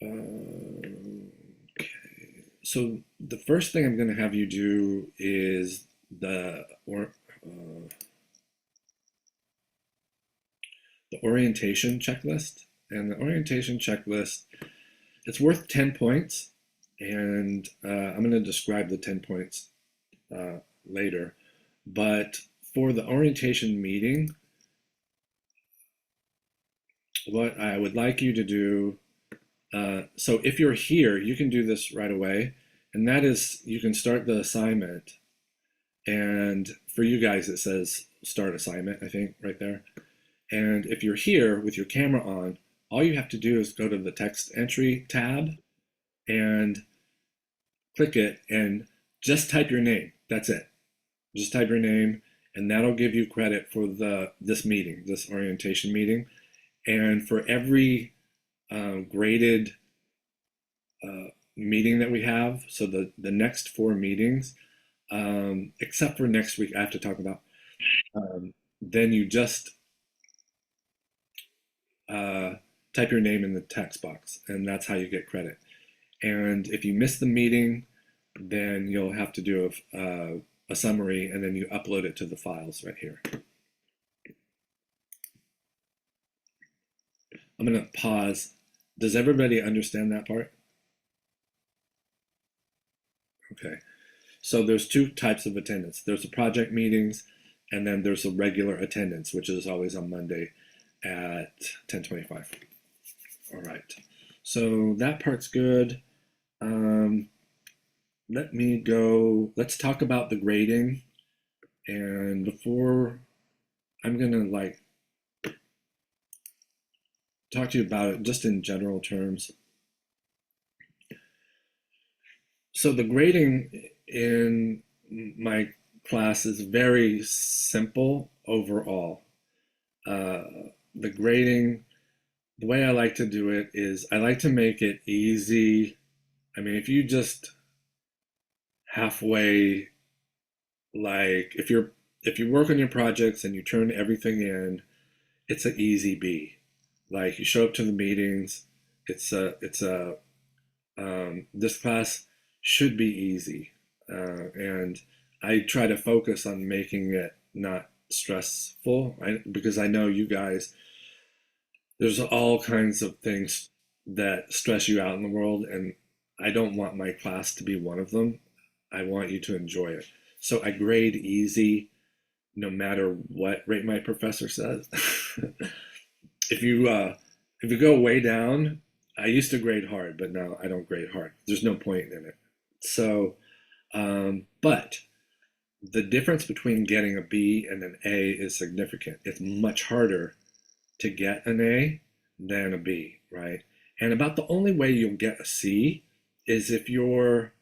Speaker 1: Okay, so the first thing I'm going to have you do is the orientation checklist. And the orientation checklist, it's worth 10 points, and I'm going to describe the 10 points later. But for the orientation meeting, what I would like you to do, so if you're here, you can do this right away, and that is, you can start the assignment, and for you guys it says start assignment, I think, right there. And if you're here with your camera on, all you have to do is go to the text entry tab and click it and just type your name. That's it. Just type your name, and that'll give you credit for this meeting, this orientation meeting. And for every graded meeting that we have, so the next 4 meetings, except for next week, I have to talk about, then you just type your name in the text box, and that's how you get credit. And if you miss the meeting, then you'll have to do a summary, and then you upload it to the files right here. I'm going to pause. Does everybody understand that part? Okay. So there's 2 types of attendance. There's the project meetings, and then there's a regular attendance, which is always on Monday at 10:25. All right. So that part's good. Let's talk about the grading. And before, I'm going to like talk to you about it just in general terms. So the grading in my class is very simple overall. The grading, the way I like to do it is I like to make it easy. I mean, if you just halfway, like if you work on your projects and you turn everything in, it's an easy B. Like you show up to the meetings, this class should be easy, and I try to focus on making it not stressful, right? Because I know you guys, there's all kinds of things that stress you out in the world, and I don't want my class to be one of them. I want you to enjoy it. So I grade easy no matter what rate my professor says. if you if you go way down, I used to grade hard, but now I don't grade hard. There's no point in it. So, but the difference between getting a B and an A is significant. It's much harder to get an A than a B, right? And about the only way you'll get a C is if you're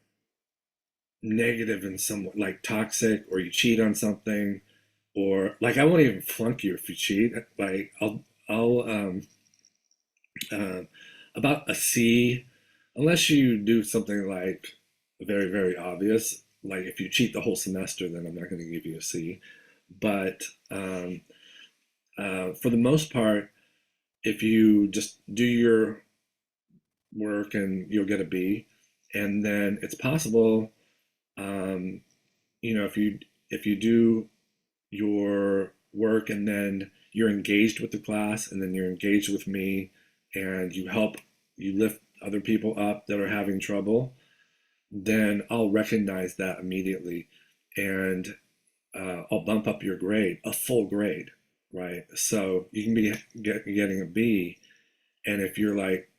Speaker 1: negative in some like toxic, or you cheat on something, or like I won't even flunk you if you cheat. Like I'll uh, about a C, unless you do something like very, very obvious. Like if you cheat the whole semester, then I'm not going to give you a C. But for the most part, if you just do your work, and you'll get a B. And then it's possible, um, if you do your work, and then you're engaged with the class, and then you're engaged with me, and you lift other people up that are having trouble, then I'll recognize that immediately, and I'll bump up your grade, a full grade, right? So you can be getting a B, and if you're like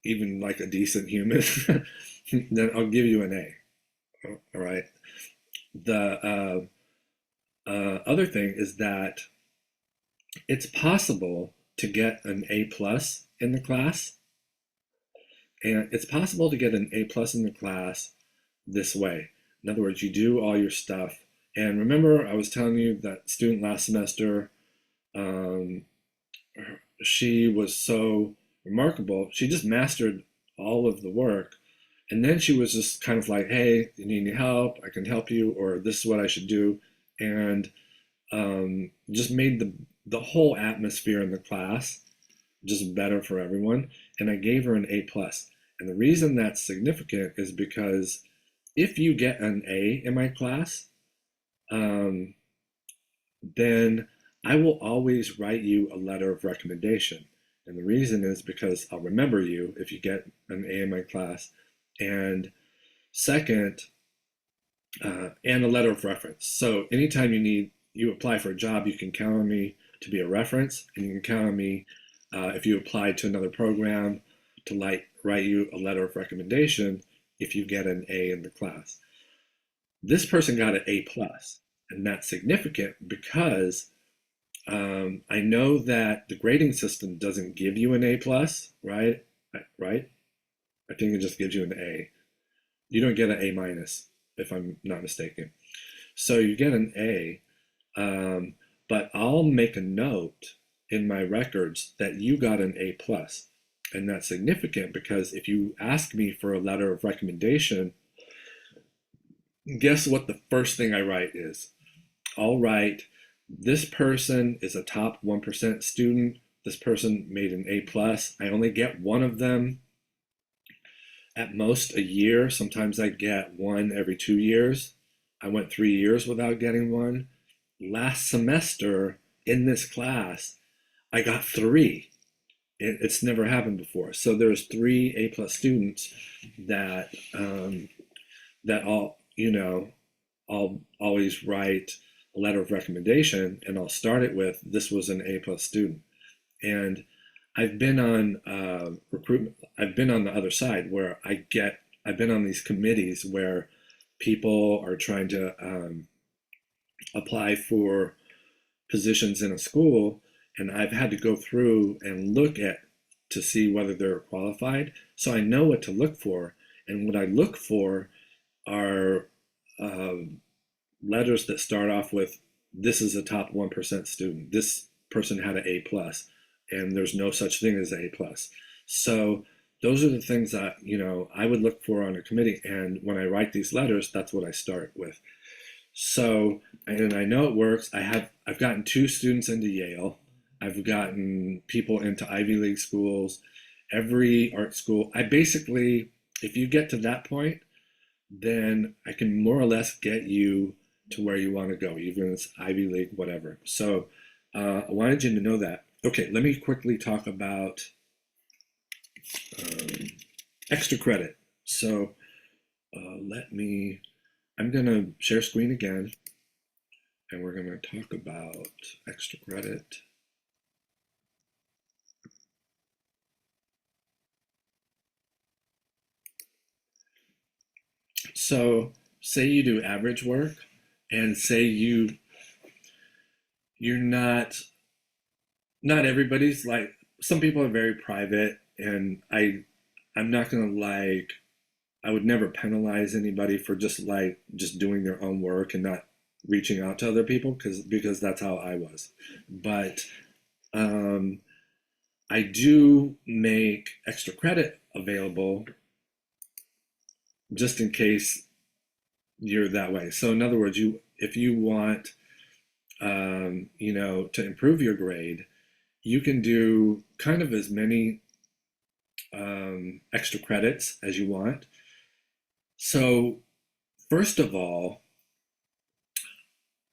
Speaker 1: even like a decent human, then I'll give you an A. All right. The other thing is that it's possible to get an A plus in the class, and it's possible to get an A plus in the class this way. In other words, you do all your stuff. And remember, I was telling you that student last semester, um, she was so remarkable. She just mastered all of the work. And then she was just kind of like, hey, you need any help? I can help you, or this is what I should do. And just made the whole atmosphere in the class just better for everyone. And I gave her an A plus. And the reason that's significant is because if you get an A in my class, um, then I will always write you a letter of recommendation. And the reason is because I'll remember you if you get an A in my class. And second, and a letter of reference. So anytime you apply for a job, you can count on me to be a reference, and you can count on me if you apply to another program to write you a letter of recommendation if you get an A in the class. This person got an A plus, and that's significant because I know that the grading system doesn't give you an A plus, right? Right? I think it just gives you an A. You don't get an A minus, if I'm not mistaken. So you get an A, but I'll make a note in my records that you got an A plus. And that's significant because if you ask me for a letter of recommendation, guess what the first thing I write is? I'll write, this person is a top 1% student. This person made an A plus. I only get one of them at most a year. Sometimes I get one every 2 years. I went 3 years without getting one. Last semester in this class, I got 3. It's never happened before. So there's 3 A plus students that that I'll always write a letter of recommendation, and I'll start it with, this was an A plus student. And I've been on recruitment. I've been on the other side where I've been on these committees where people are trying to apply for positions in a school, and I've had to go through and look at to see whether they're qualified. So I know what to look for, and what I look for are letters that start off with, this is a top 1% student. This person had an A plus, and there's no such thing as A plus. So those are the things that I would look for on a committee, and when I write these letters, that's what I start with. So, and I know it works. I've gotten 2 students into Yale. I've gotten people into Ivy League schools, every art school. I basically, if you get to that point, then I can more or less get you to where you want to go, even if it's Ivy League, whatever. So I wanted you to know that. Okay, let me quickly talk about extra credit. So I'm going to share screen again, and we're going to talk about extra credit. So say you do average work, and say you're not everybody's like, some people are very private, and I'm not gonna like, I would never penalize anybody for just doing their own work and not reaching out to other people, because that's how I was. But um, I do make extra credit available just in case you're that way. So in other words, if you want to improve your grade, you can do kind of as many extra credits as you want. So first of all,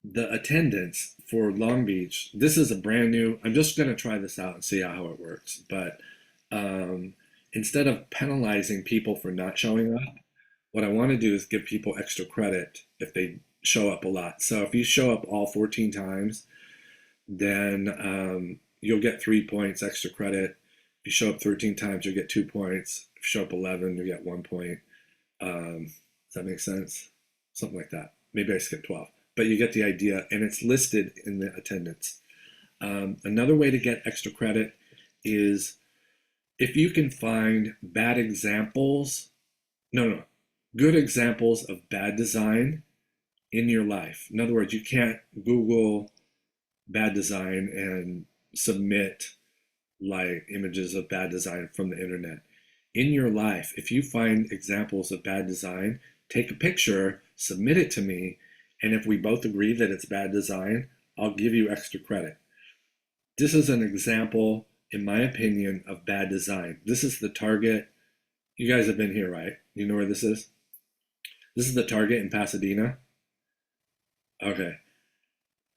Speaker 1: the attendance for Long Beach, this is a brand new, I'm just going to try this out and see how it works. But instead of penalizing people for not showing up, what I want to do is give people extra credit if they show up a lot. So if you show up all 14 times, then you'll get 3 points extra credit. If you show up 13 times, you'll get 2 points. If you show up 11, you get 1 point. Does that make sense? Something like that. Maybe I skipped 12, but you get the idea, and it's listed in the attendance. Another way to get extra credit is if you can find good examples of bad design in your life. In other words, you can't Google bad design and submit like images of bad design from the internet. In your life, if you find examples of bad design, take a picture, submit it to me, and if we both agree that it's bad design, I'll give you extra credit. This is an example, in my opinion, of bad design. This is the Target. You guys have been here, right? You know where this is? This is the Target in Pasadena. Okay.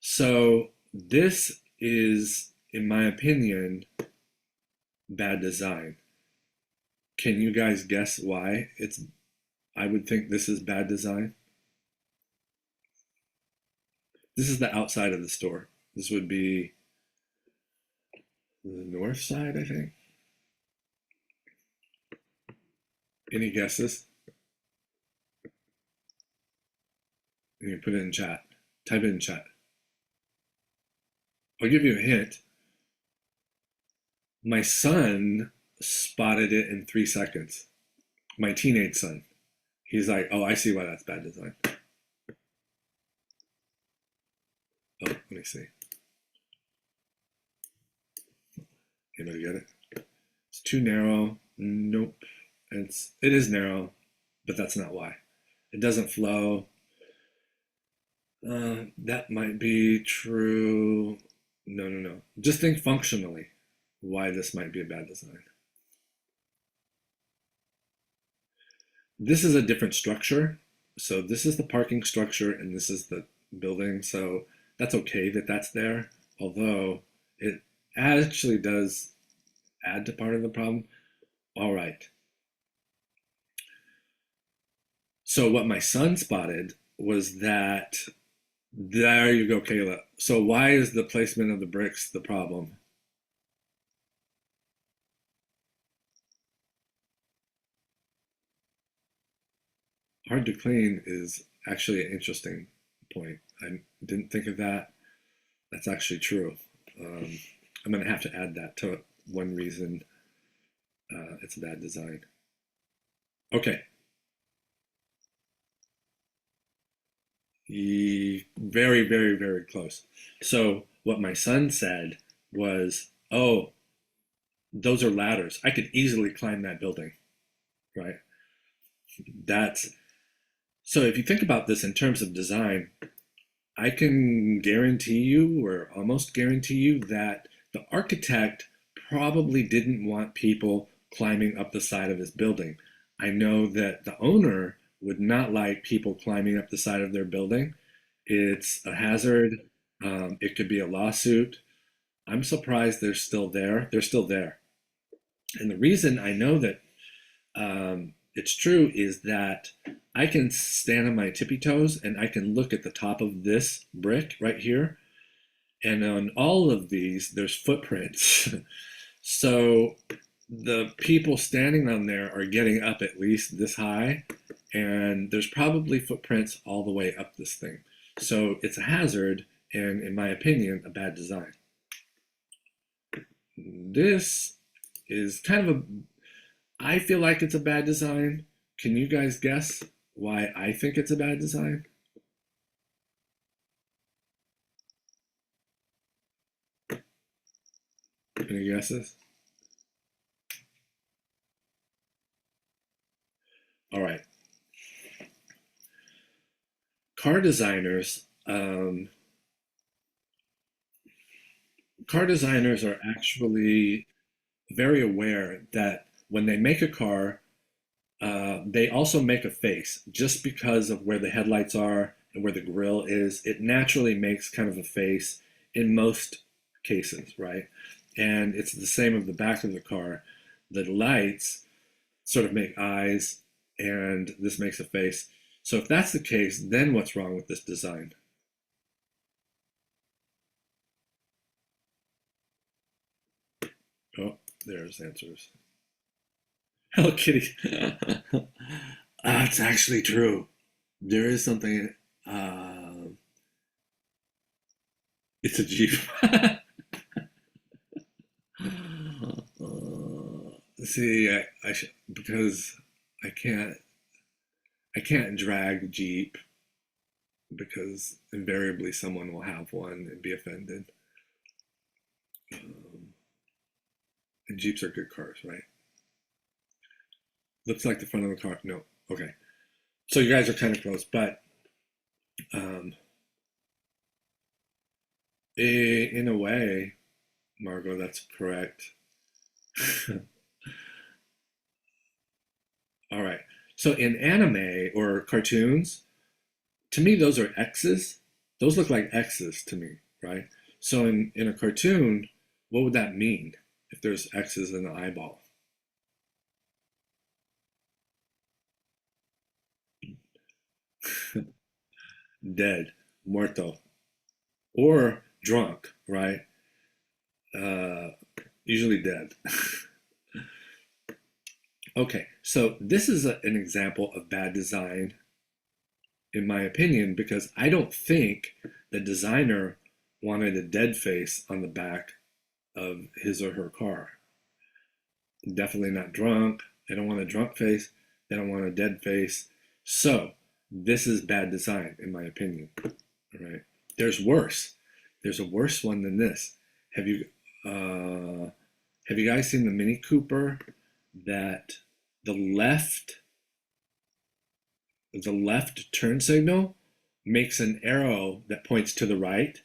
Speaker 1: So this is, in my opinion, bad design. Can you guys guess why I would think this is bad design? This is the outside of the store. This would be the north side, I think. Any guesses? You can put it in chat. Type it in chat. I'll give you a hint. My son spotted it in 3 seconds. My teenage son. He's like, oh, I see why that's bad design. Oh, let me see. Anybody get it? It's too narrow. Nope. It is narrow, but that's not why. It doesn't flow. That might be true. No. Just think functionally why this might be a bad design. This is a different structure. So this is the parking structure and this is the building. So that's okay that that's there, although it actually does add to part of the problem. All right. So what my son spotted was that, there you go, Kayla. So why is the placement of the bricks the problem? Hard to clean is actually an interesting point. I didn't think of that. That's actually true. I'm going to have to add that to one reason it's bad design. Okay. Very, very, very close. So what my son said was, oh, those are ladders. I could easily climb that building, right? So if you think about this in terms of design, I can guarantee you, or almost guarantee you, that the architect probably didn't want people climbing up the side of his building. I know that the owner would not like people climbing up the side of their building, It's a hazard. It could be a lawsuit. I'm surprised they're still there. They're still there. And the reason I know that it's true is that I can stand on my tippy toes and I can look at the top of this brick right here. And on all of these, there's footprints. So the people standing on there are getting up at least this high, and there's probably footprints all the way up this thing. So it's a hazard, and in my opinion, a bad design. This is kind of a, I feel like it's a bad design. Can you guys guess why I think it's a bad design? Any guesses? All right. Car designers, car designers are actually very aware that when they make a car, they also make a face. Just because of where the headlights are and where the grille is, it naturally makes kind of a face in most cases, right? And it's the same of the back of the car. The lights sort of make eyes, and this makes a face. So if that's the case, then what's wrong with this design? Oh, there's answers. Hello Kitty. It's actually true. There is something. It's a Jeep. See, because I can't I can't drag Jeep because invariably someone will have one and be offended. Um, and Jeeps are good cars, right? Looks like the front of the car. No, okay. So you guys are kind of close, but um, in a way, Margot, that's correct. All right. So in anime or cartoons, to me, those are X's. Those look like X's to me, right? So in a cartoon, what would that mean if there's X's in the eyeball? Dead, muerto, or drunk, right? Uh, Usually dead. Okay, so this is an example of bad design, in my opinion, because I don't think the designer wanted a dead face on the back of his or her car. Definitely not drunk. They don't want a drunk face. They don't want a dead face. So this is bad design, in my opinion. All right. There's worse. There's a worse one than this. Have you uh, have you guys seen the Mini Cooper that the left the left turn signal makes an arrow that points to the right?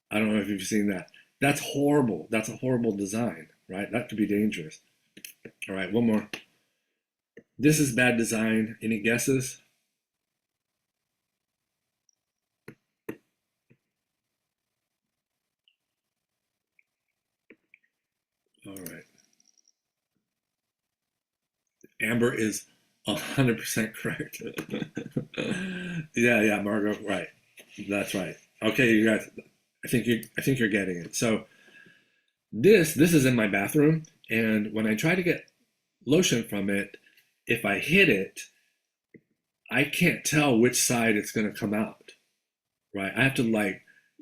Speaker 1: I don't know if you've seen that. That's horrible. That's a horrible design, right? That could be dangerous. All right, one more. This is bad design. Any guesses? All right. Amber is 100% correct. Yeah, Margot, right. That's right. Okay, you guys, I think you're getting it. So this is in my bathroom, and when I try to get lotion from it, if I hit it, I can't tell which side it's going to come out, right? I have to like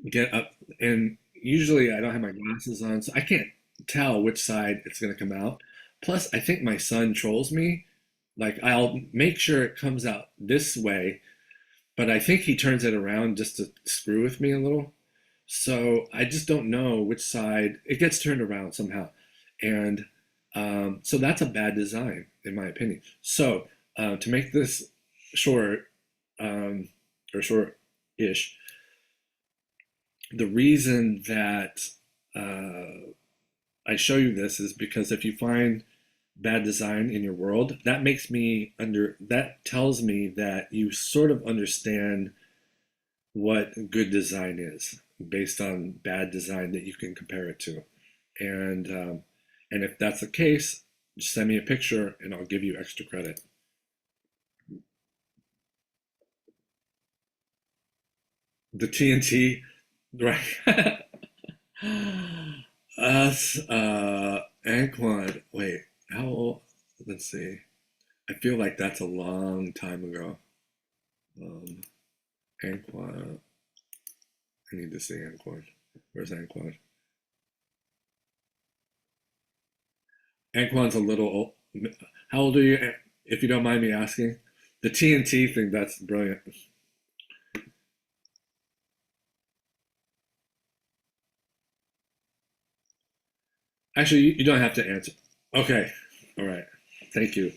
Speaker 1: get up, and usually I don't have my glasses on, so I can't tell which side it's going to come out. Plus, I think my son trolls me. Like, I'll make sure it comes out this way, but I think he turns it around just to screw with me a little. So I just don't know which side it gets turned around somehow. And so that's a bad design, in my opinion. So to make this short, or short-ish, the reason that I show you this is because if you find bad design in your world, that tells me that you sort of understand what good design is based on bad design that you can compare it to. And if that's the case, just send me a picture and I'll give you extra credit. The TNT, right? Us, Anquan. Wait, how old? Let's see. I feel like that's a long time ago. Um, Anquan. I need to see Anquan. Where's Anquan? Anquan's a little old. How old are you, if you don't mind me asking? The TNT thing, that's brilliant. Actually, you don't have to answer. Okay, all right. Thank you.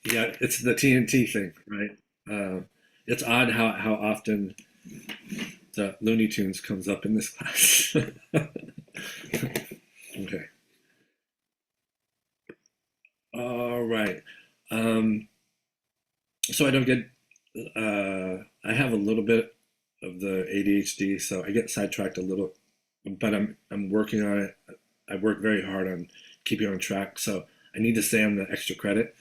Speaker 1: Yeah, it's the TNT thing, right? It's odd how often the Looney Tunes comes up in this class. Okay. All right. Um, so I don't get. I have a little bit of the ADHD, so I get sidetracked a little, but I'm working on it. I work very hard on keeping on track, so I need to stay on the extra credit.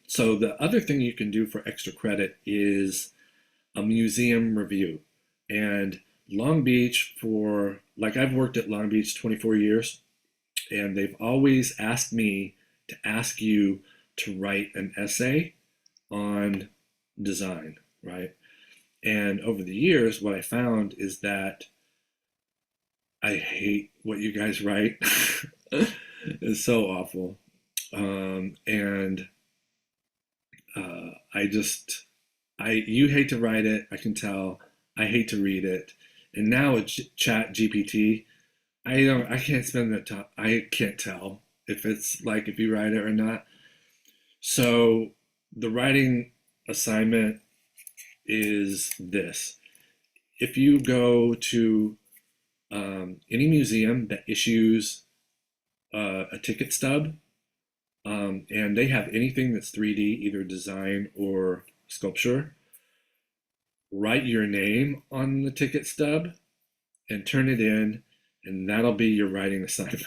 Speaker 1: So the other thing you can do for extra credit is a museum review. And Long Beach, for like I've worked at Long Beach 24 years, and they've always asked me to ask you to write an essay on design, right? And over the years, what I found is that I hate what you guys write. It's so awful. And I just, you hate to write it. I can tell. I hate to read it. And now with Chat GPT, I can't spend the time. I can't tell if it's like if you write it or not. So the writing assignment is this. If you go to any museum that issues a ticket stub, and they have anything that's 3D, either design or sculpture, write your name on the ticket stub and turn it in, and that'll be your writing assignment.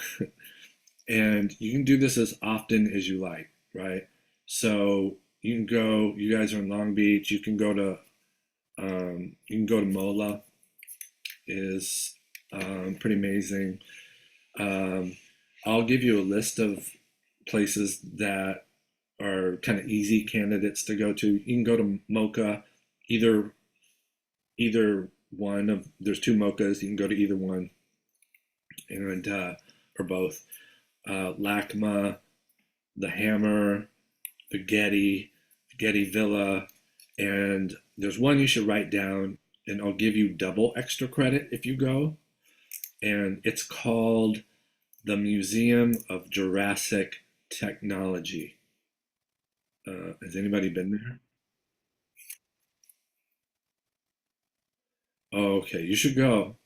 Speaker 1: And you can do this as often as you like, right? So you can go, you guys are in Long Beach, you can go to MOLA, is pretty amazing. Um, I'll give you a list of places that are kind of easy candidates to go to. You can go to MoCA, either either one of there's two MoCAs. You can go to either one, and or both. LACMA, the Hammer, the Getty Villa, and there's one you should write down, and I'll give you double extra credit if you go. And it's called the Museum of Jurassic Technology. Has anybody been there? Oh, okay, you should go.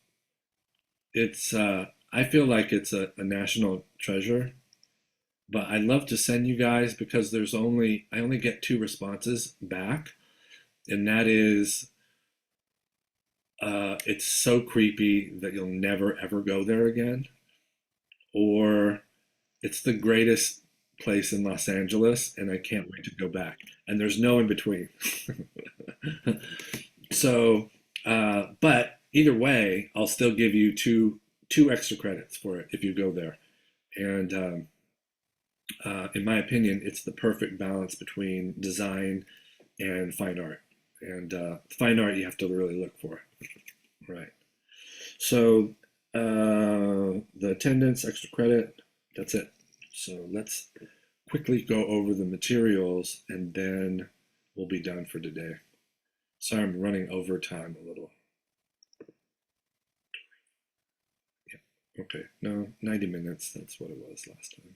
Speaker 1: It's I feel like it's a national treasure, but I'd love to send you guys because I only get two responses back, and that is it's so creepy that you'll never ever go there again, or it's the greatest place in Los Angeles and I can't wait to go back. And there's no in between. So, but either way, I'll still give you two extra credits for it if you go there. And in my opinion, it's the perfect balance between design and fine art. And fine art you have to really look for, right? So the attendance, extra credit, that's it. So let's quickly go over the materials and then we'll be done for today. Sorry, I'm running over time a little. Yeah, okay, no, 90 minutes, that's what it was last time.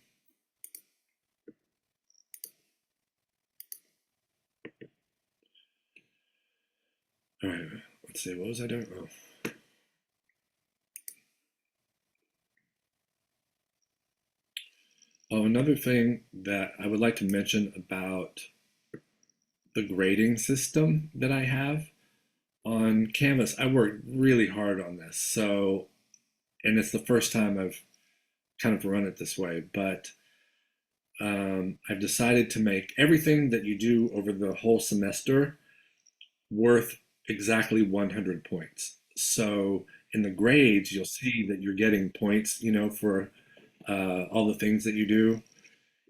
Speaker 1: All right, let's see, what was I doing? Oh, another thing that I would like to mention about the grading system that I have on Canvas, I worked really hard on this. So, and it's the first time I've kind of run it this way, but I've decided to make everything that you do over the whole semester worth exactly 100 points. So in the grades, you'll see that you're getting points, for all the things that you do.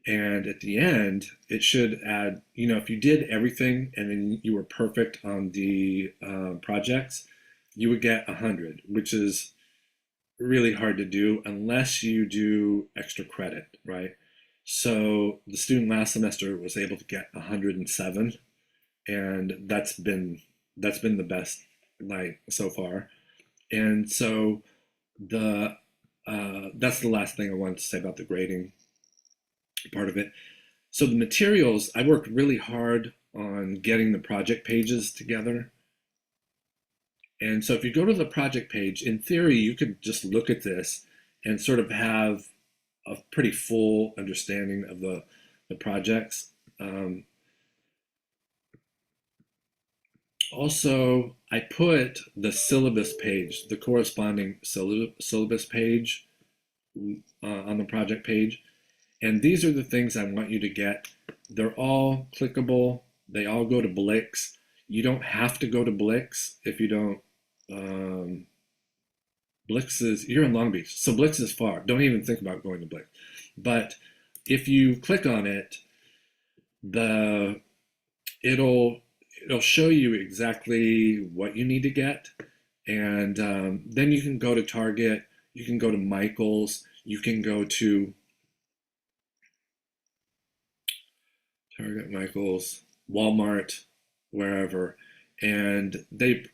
Speaker 1: And at the end, it should add, if you did everything and then you were perfect on the projects, you would get 100, which is really hard to do unless you do extra credit, right? So the student last semester was able to get 107, and that's been the best like so far. And so the that's the last thing I wanted to say about the grading part of it. So the materials, I worked really hard on getting the project pages together. And so if you go to the project page, in theory, you could just look at this and sort of have a pretty full understanding of the projects. Also, I put the syllabus page, the corresponding syllabus page on the project page. And these are the things I want you to get. They're all clickable. They all go to Blix. You don't have to go to Blix if you don't. Blix you're in Long Beach, so Blix is far. Don't even think about going to Blix. But if you click on it, the it'll show you exactly what you need to get, and then you can go to Target, you can go to Michael's, you can go to Target, Michael's, Walmart, wherever, and they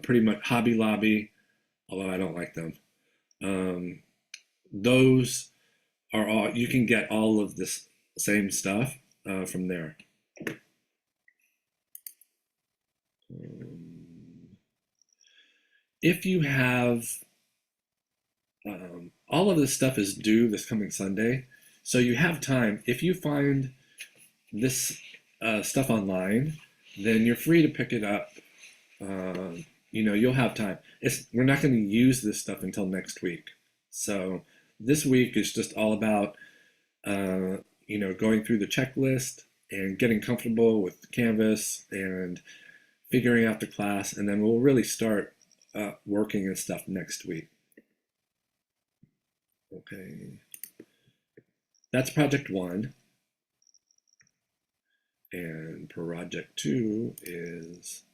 Speaker 1: pretty much Hobby Lobby, although I don't like them. Those are all you can get all of this same stuff from there. If you have all of this stuff is due this coming Sunday, so you have time. If you find this stuff online, then you're free to pick it up. You'll have time. We're not going to use this stuff until next week. So this week is just all about, going through the checklist and getting comfortable with Canvas and figuring out the class, and then we'll really start working and stuff next week. Okay, that's project 1. And project 2 is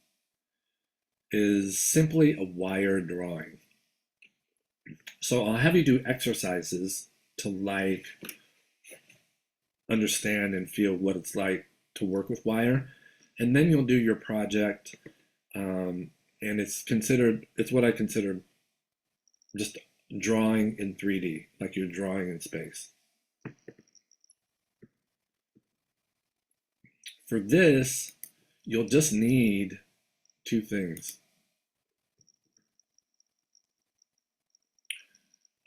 Speaker 1: simply a wire drawing. So I'll have you do exercises to understand and feel what it's like to work with wire, and then you'll do your project, and it's what I consider just drawing in 3D, like you're drawing in space. For this, you'll just need 2 things.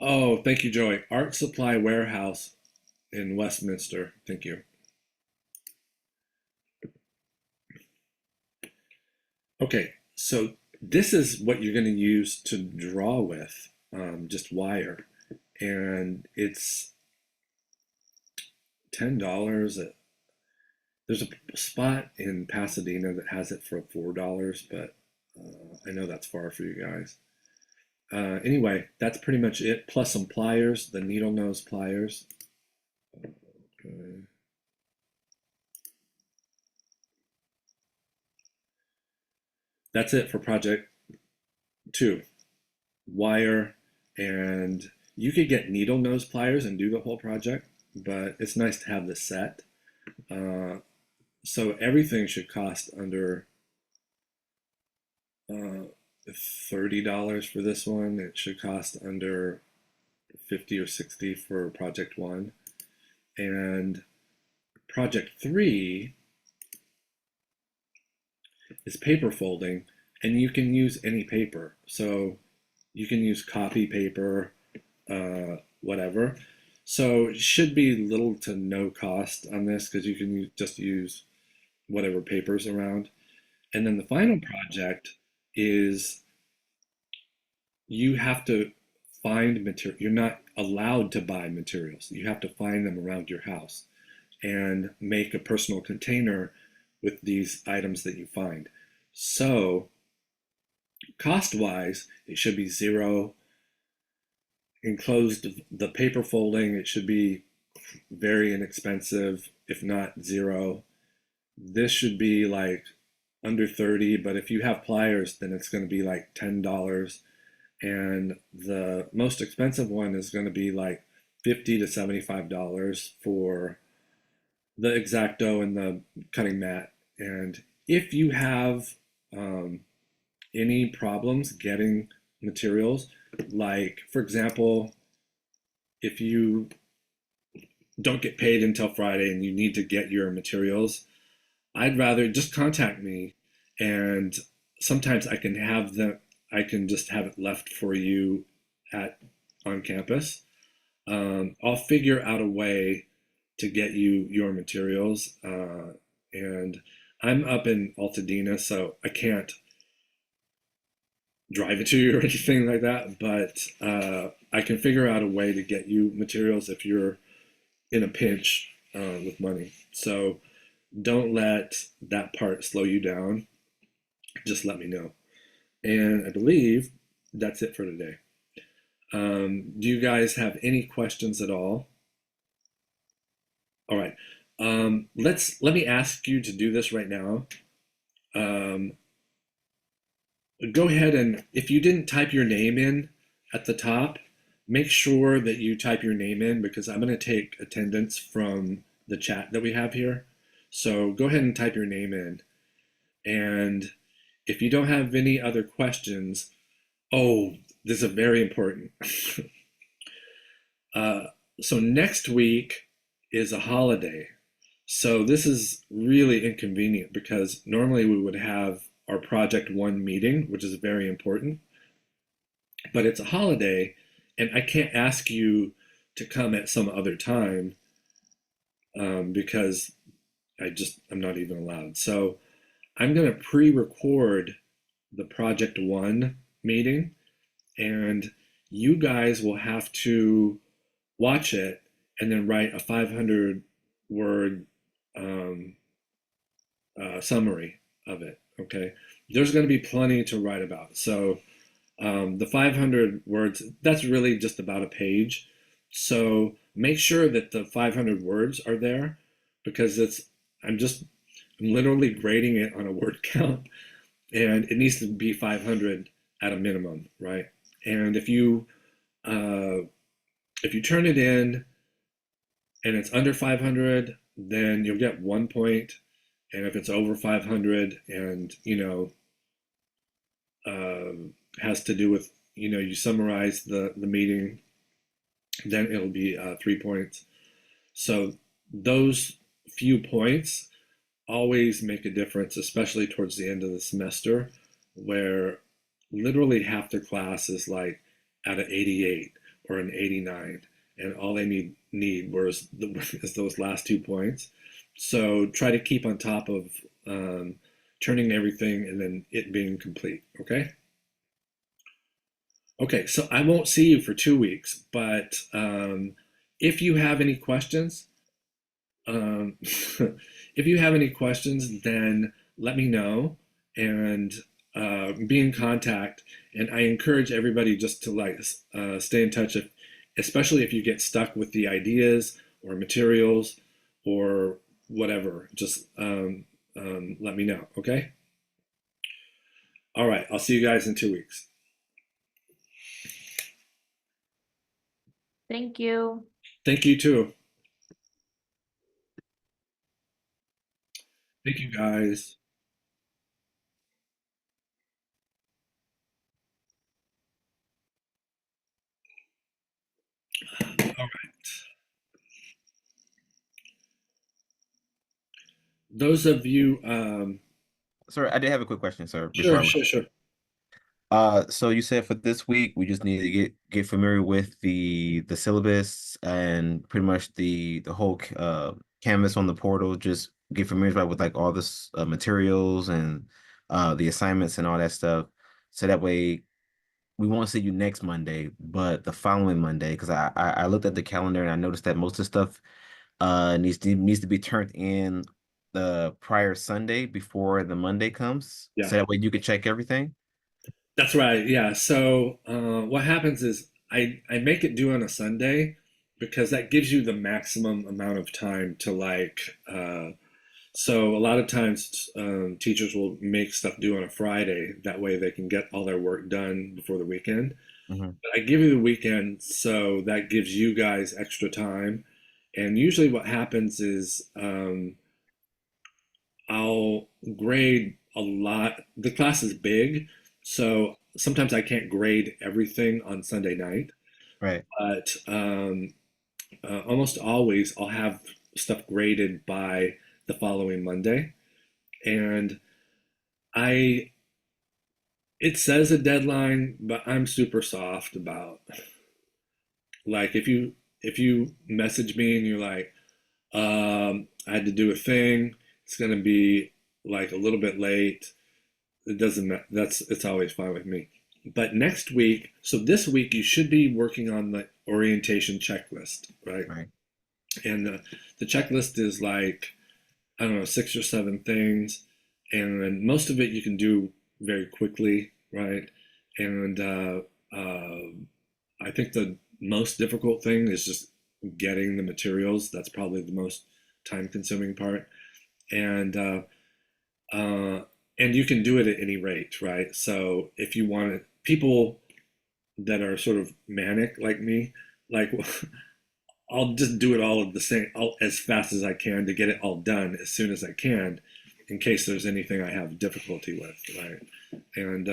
Speaker 1: Oh, thank you, Joey. Art Supply Warehouse in Westminster. Thank you. Okay, so this is what you're going to use to draw with, just wire. And it's $10 there's a spot in Pasadena that has it for $4, but I know that's far for you guys. Anyway, that's pretty much it, plus some pliers, the needle nose pliers. Okay. That's it for project 2. Wire, and you could get needle nose pliers and do the whole project, but it's nice to have the set. So everything should cost under $30 for this one. It should cost under 50 or 60 for project 1. And project 3 is paper folding, and you can use any paper. So you can use copy paper, whatever. So it should be little to no cost on this because you can just use whatever papers around. And then the final project is you have to find material. You're not allowed to buy materials. You have to find them around your house and make a personal container with these items that you find. So, cost wise, it should be zero. Enclosed the paper folding, it should be very inexpensive, if not zero. This should be like under 30, but if you have pliers, then it's going to be like $10. And the most expensive one is going to be like $50 to $75 for the X-Acto and the cutting mat. And if you have any problems getting materials, like for example, if you don't get paid until Friday and you need to get your materials, I'd rather just contact me, and sometimes I can just have it left for you at on campus. I'll figure out a way to get you your materials. And I'm up in Altadena, so I can't drive it to you or anything like that, but I can figure out a way to get you materials if you're in a pinch with money. So don't let that part slow you down. Just let me know. And I believe that's it for today. Do you guys have any questions at all? All right. Let me ask you to do this right now. Go ahead, and if you didn't type your name in at the top, make sure that you type your name in, because I'm going to take attendance from the chat that we have here. So go ahead and type your name in. And if you don't have any other questions, oh, this is very important. So next week is a holiday. So this is really inconvenient because normally we would have our Project One meeting, which is very important, but it's a holiday and I can't ask you to come at some other time because I'm not even allowed. So I'm going to pre-record the Project One meeting, and you guys will have to watch it and then write a 500 word summary of it. Okay, there's going to be plenty to write about. So the 500 words, that's really just about a page. So make sure that the 500 words are there, because I'm literally grading it on a word count, and it needs to be 500 at a minimum, right? And if you turn it in and it's under 500, then you'll get 1 point. And if it's over 500 and, has to do with, you summarize the meeting, then it'll be 3 points. So those few points always make a difference, especially towards the end of the semester, where literally half the class is like at an 88 or an 89, and all they need was is those last 2 points. So try to keep on top of turning everything and then it being complete. Okay. Okay. So I won't see you for 2 weeks, but if you have any questions, if you have any questions, then let me know and be in contact. And I encourage everybody just to stay in touch, especially if you get stuck with the ideas or materials or whatever. Just let me know. Okay. All right. I'll see you guys in 2 weeks.
Speaker 4: Thank you.
Speaker 1: Thank you too. Thank you guys. All right. Those of you,
Speaker 5: Sir, I did have a quick question, sir.
Speaker 1: sure.
Speaker 5: So you said for this week we just need to get familiar with the syllabus and pretty much the whole canvas on the portal. Just get familiar with like all this materials and the assignments and all that stuff. so that way we won't see you next Monday, but the following Monday, because I looked at the calendar and I noticed that most of the stuff needs to be turned in the prior Sunday before the Monday comes,
Speaker 1: Yeah,
Speaker 5: so that way you can check everything.
Speaker 1: that's right. Yeah. So what happens is I make it due on a Sunday because that gives you the maximum amount of time to like. So a lot of times teachers will make stuff due on a Friday. That way they can get all their work done before the weekend.
Speaker 5: Hmm.
Speaker 1: But I give you the weekend, so that gives you guys extra time. And usually what happens is I'll grade a lot. The class is big, so sometimes I can't grade everything on Sunday night,
Speaker 5: Right.
Speaker 1: but almost always I'll have stuff graded by the following Monday. And I, it says a deadline, but I'm super soft about like if you message me and you're like, I had to do a thing, it's gonna be like a little bit late. It doesn't matter. It's always fine with me. But next week, so this week you should be working on the orientation checklist, right?
Speaker 5: Right.
Speaker 1: And the checklist is like, I don't know, 6 or 7 things, and then most of it you can do very quickly, right? And I think the most difficult thing is just getting the materials. That's probably the most time-consuming part, and uh, and you can do it at any rate, right? So if you want it, people that are sort of manic like me, like I'll just do it all at the same, all, as fast as I can to get it all done as soon as I can, in case there's anything I have difficulty with, right? And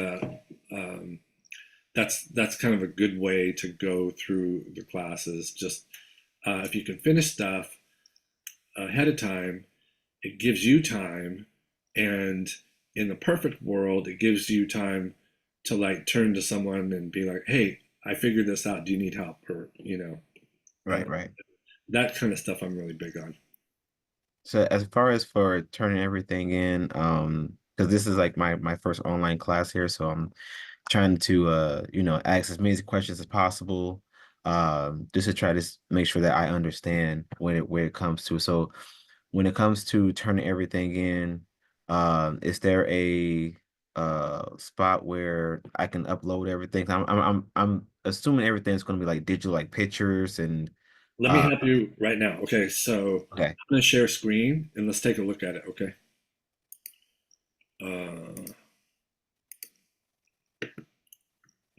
Speaker 1: that's kind of a good way to go through the classes. Just if you can finish stuff ahead of time, it gives you time, and in the perfect world, it gives you time to like turn to someone and be like, "Hey, I figured this out. Do you need help?" Or uh,
Speaker 5: Right. Right.
Speaker 1: that kind of stuff. I'm really big on.
Speaker 5: So as far as for turning everything in, because this is like my first online class here, so I'm trying to ask as many questions as possible, just to try to make sure that I understand when it comes to. So when it comes to turning everything in, is there a spot where I can upload everything? I'm assuming everything's going to be like digital, like pictures and
Speaker 1: Let me
Speaker 5: uh
Speaker 1: help you right now. Okay, so
Speaker 5: okay.
Speaker 1: I'm gonna share screen and let's take a look at it. Okay. Uh,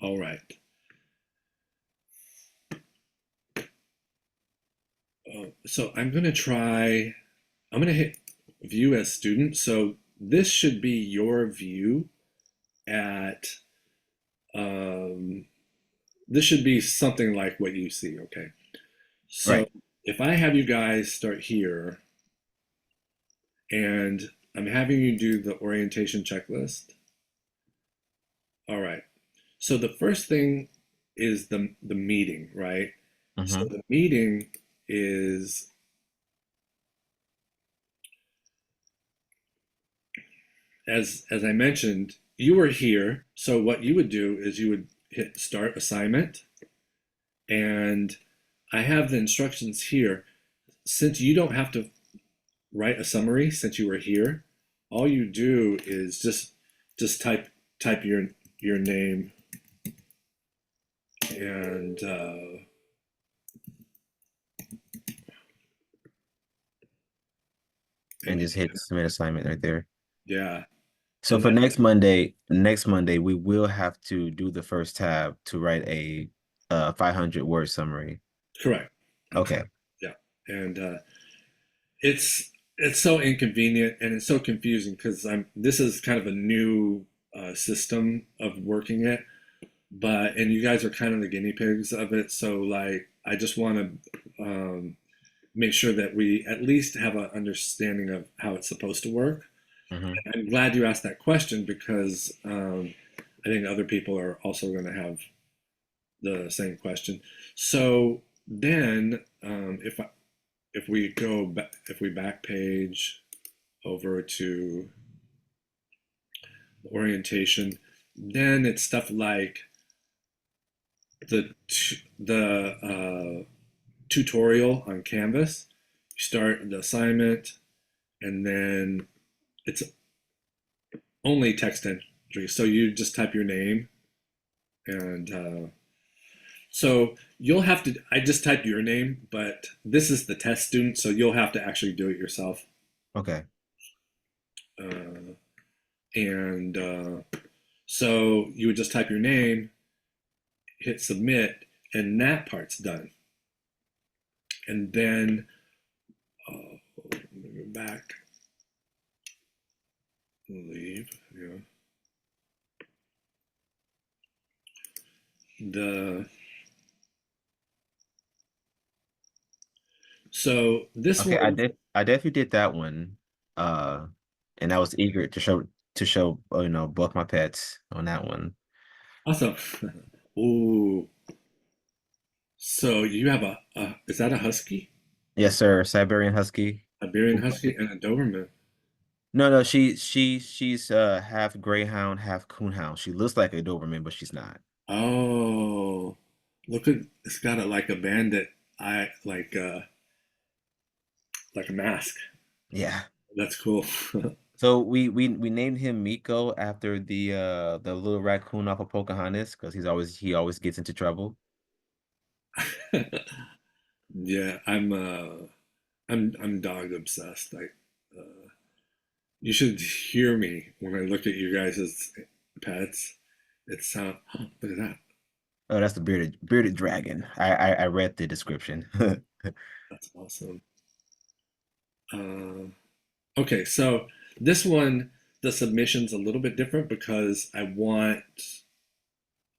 Speaker 1: all right. So I'm gonna try. I'm gonna hit view as student. So this should be your view at. Um, this should be something like what you see. Okay. So
Speaker 5: Right.
Speaker 1: if I have you guys start here and I'm having you do the orientation checklist. All right. So the first thing is the meeting, right? So
Speaker 5: Mm-hmm.
Speaker 1: the meeting is as I mentioned, you were here. So what you would do is you would hit start assignment, and I have the instructions here. Since you don't have to write a summary since you were here, all you do is just type your name and
Speaker 5: And
Speaker 1: and
Speaker 5: just hit submit assignment right there.
Speaker 1: yeah,
Speaker 5: So
Speaker 1: and
Speaker 5: for
Speaker 1: then
Speaker 5: next Monday, we will have to do the first tab to write a 500 word summary.
Speaker 1: correct.
Speaker 5: Okay.
Speaker 1: Yeah, and it's so inconvenient and it's so confusing because I'm this is kind of a new system of working it, but and you guys are kind of the guinea pigs of it. So like I just want to make sure that we at least have an understanding of how it's supposed to work.
Speaker 5: Hmm.
Speaker 1: I'm glad you asked that question because I think other people are also going to have the same question. So then, if we go back, if we back page over to orientation, Then it's stuff like the tutorial on Canvas. You start the assignment, and then it's only text entry. So you just type your name, and so you'll have to. I just typed your name, but this is the test student, so you'll have to actually do it yourself.
Speaker 5: Okay.
Speaker 1: Uh, and so you would just type your name, hit submit, and that part's done. And then let me go back, leave. Yeah. The so this
Speaker 5: Okay,
Speaker 1: one,
Speaker 5: I definitely did that one. Uh, and I was eager to show you know both my pets on that one.
Speaker 1: awesome. Ooh, so you have a is that a husky?
Speaker 5: Yes, sir. Siberian Husky.
Speaker 1: Iberian husky and a Doberman.
Speaker 5: No, no, she's half Greyhound, half Coonhound. She looks like a Doberman, but she's not.
Speaker 1: Oh, look at it's got a like a bandit eye, like a mask.
Speaker 5: Yeah.
Speaker 1: That's cool.
Speaker 5: So we named him Miko after the little raccoon off of Pocahontas because he always gets into trouble.
Speaker 1: Yeah, I'm dog obsessed. You should hear me when I look at you guys as pets. It's look at that.
Speaker 5: Oh, that's the bearded dragon. I read the description.
Speaker 1: That's awesome. Uh, okay, so this one, the submission's a little bit different because I want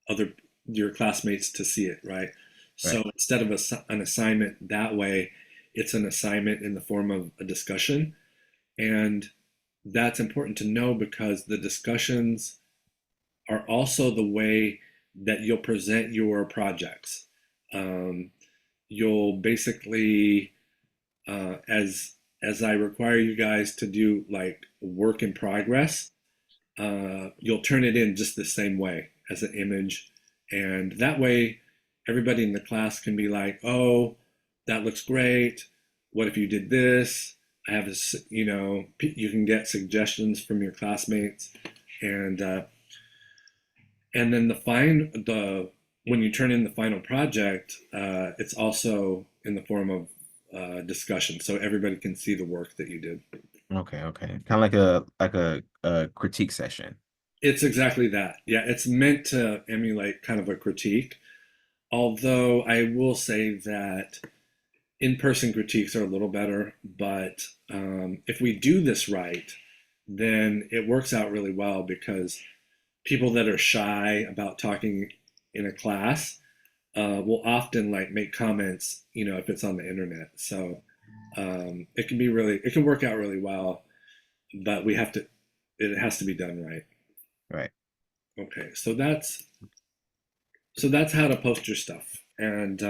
Speaker 1: other your classmates to see it, right?
Speaker 5: Right.
Speaker 1: So instead of an assignment that way, it's an assignment in the form of a discussion, and that's important to know because the discussions are also the way that you'll present your projects. Um, you'll basically, as I require you guys to do like work in progress, you'll turn it in just the same way as an image, and that way everybody in the class can be like, "Oh, that looks great. What if you did this?" I have a, you know, you can get suggestions from your classmates, and then the when you turn in the final project, it's also in the form of discussion, so everybody can see the work that you did.
Speaker 5: Okay, okay. Kind of like a critique session.
Speaker 1: It's exactly that. Yeah, it's meant to emulate kind of a critique. Although I will say that in-person critiques are a little better, but if we do this right, then it works out really well because people that are shy about talking in a class will often like make comments, you know, if it's on the internet. So it can work out really well, but it has to be done right.
Speaker 5: Right.
Speaker 1: Okay, so that's how to post your stuff. And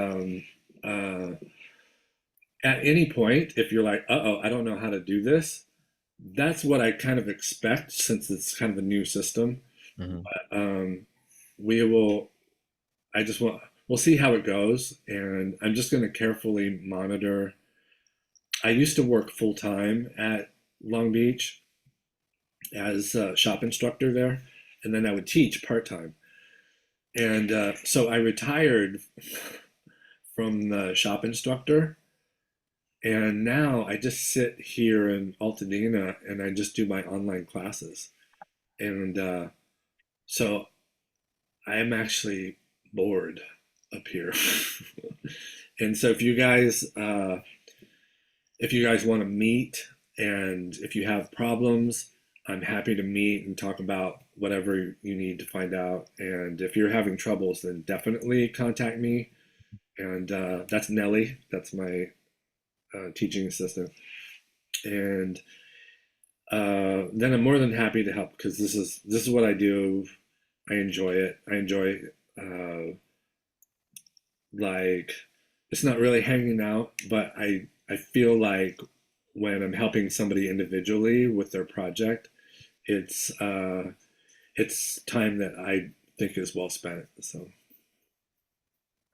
Speaker 1: at any point, if you're like, uh-oh, I don't know how to do this, that's what I kind of expect since it's kind of a new system.
Speaker 5: Hmm.
Speaker 1: Um, we will, I just want, we'll see how it goes. And I'm just going to carefully monitor. I used to work full time at Long Beach as a shop instructor there, and then I would teach part time. And so I retired from the shop instructor, and now I just sit here in Altadena and I just do my online classes. And so I am actually bored up here. And so if you guys want to meet and if you have problems, I'm happy to meet and talk about whatever you need to find out. And if you're having troubles, then definitely contact me. And that's Nellie. That's my teaching assistant. And then I'm more than happy to help because this is what I do. I enjoy it. I enjoy like it's not really hanging out, but I feel like when I'm helping somebody individually with their project, it's it's time that I think is well spent. So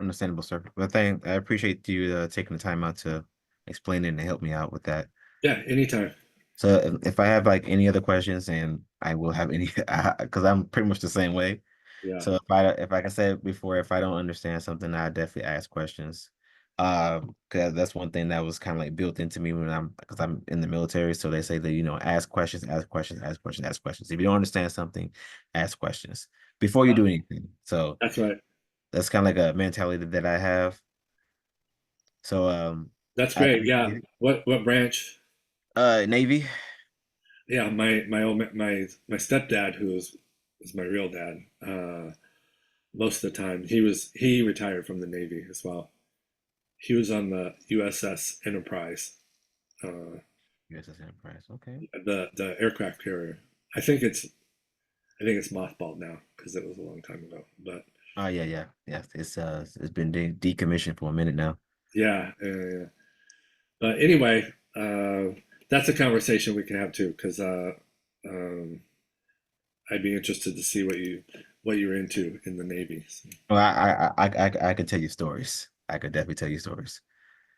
Speaker 5: Understandable, sir. But I appreciate you taking the time out to explain it and help me out with that.
Speaker 1: yeah, anytime.
Speaker 5: So if I have like any other questions, and I will have any, because I'm pretty much the same way.
Speaker 1: Yeah.
Speaker 5: So if like I said before, if I don't understand something, I definitely ask questions. Because that's one thing that was kind of like built into me when because I'm in the military. So they say that, ask questions, ask questions, ask questions, ask questions. If you don't understand something, ask questions before you do anything. So
Speaker 1: That's right.
Speaker 5: that's kind of like a mentality that I have. So
Speaker 1: That's
Speaker 5: I
Speaker 1: great. Yeah.
Speaker 5: appreciate it.
Speaker 1: What branch?
Speaker 5: Navy.
Speaker 1: Yeah, my stepdad, who is my real dad, most of the time he retired from the Navy as well. He was on the USS Enterprise, uh,
Speaker 5: USS Enterprise. Okay.
Speaker 1: the aircraft carrier. I think it's mothballed now because it was a long time ago. But
Speaker 5: Oh yeah, yeah, yeah. It's been decommissioned for a minute now.
Speaker 1: yeah, yeah. But anyway, that's a conversation we can have too, because um, I'd be interested to see what you're into in the Navy. So,
Speaker 5: Well, I could tell you stories. I could definitely tell you stories.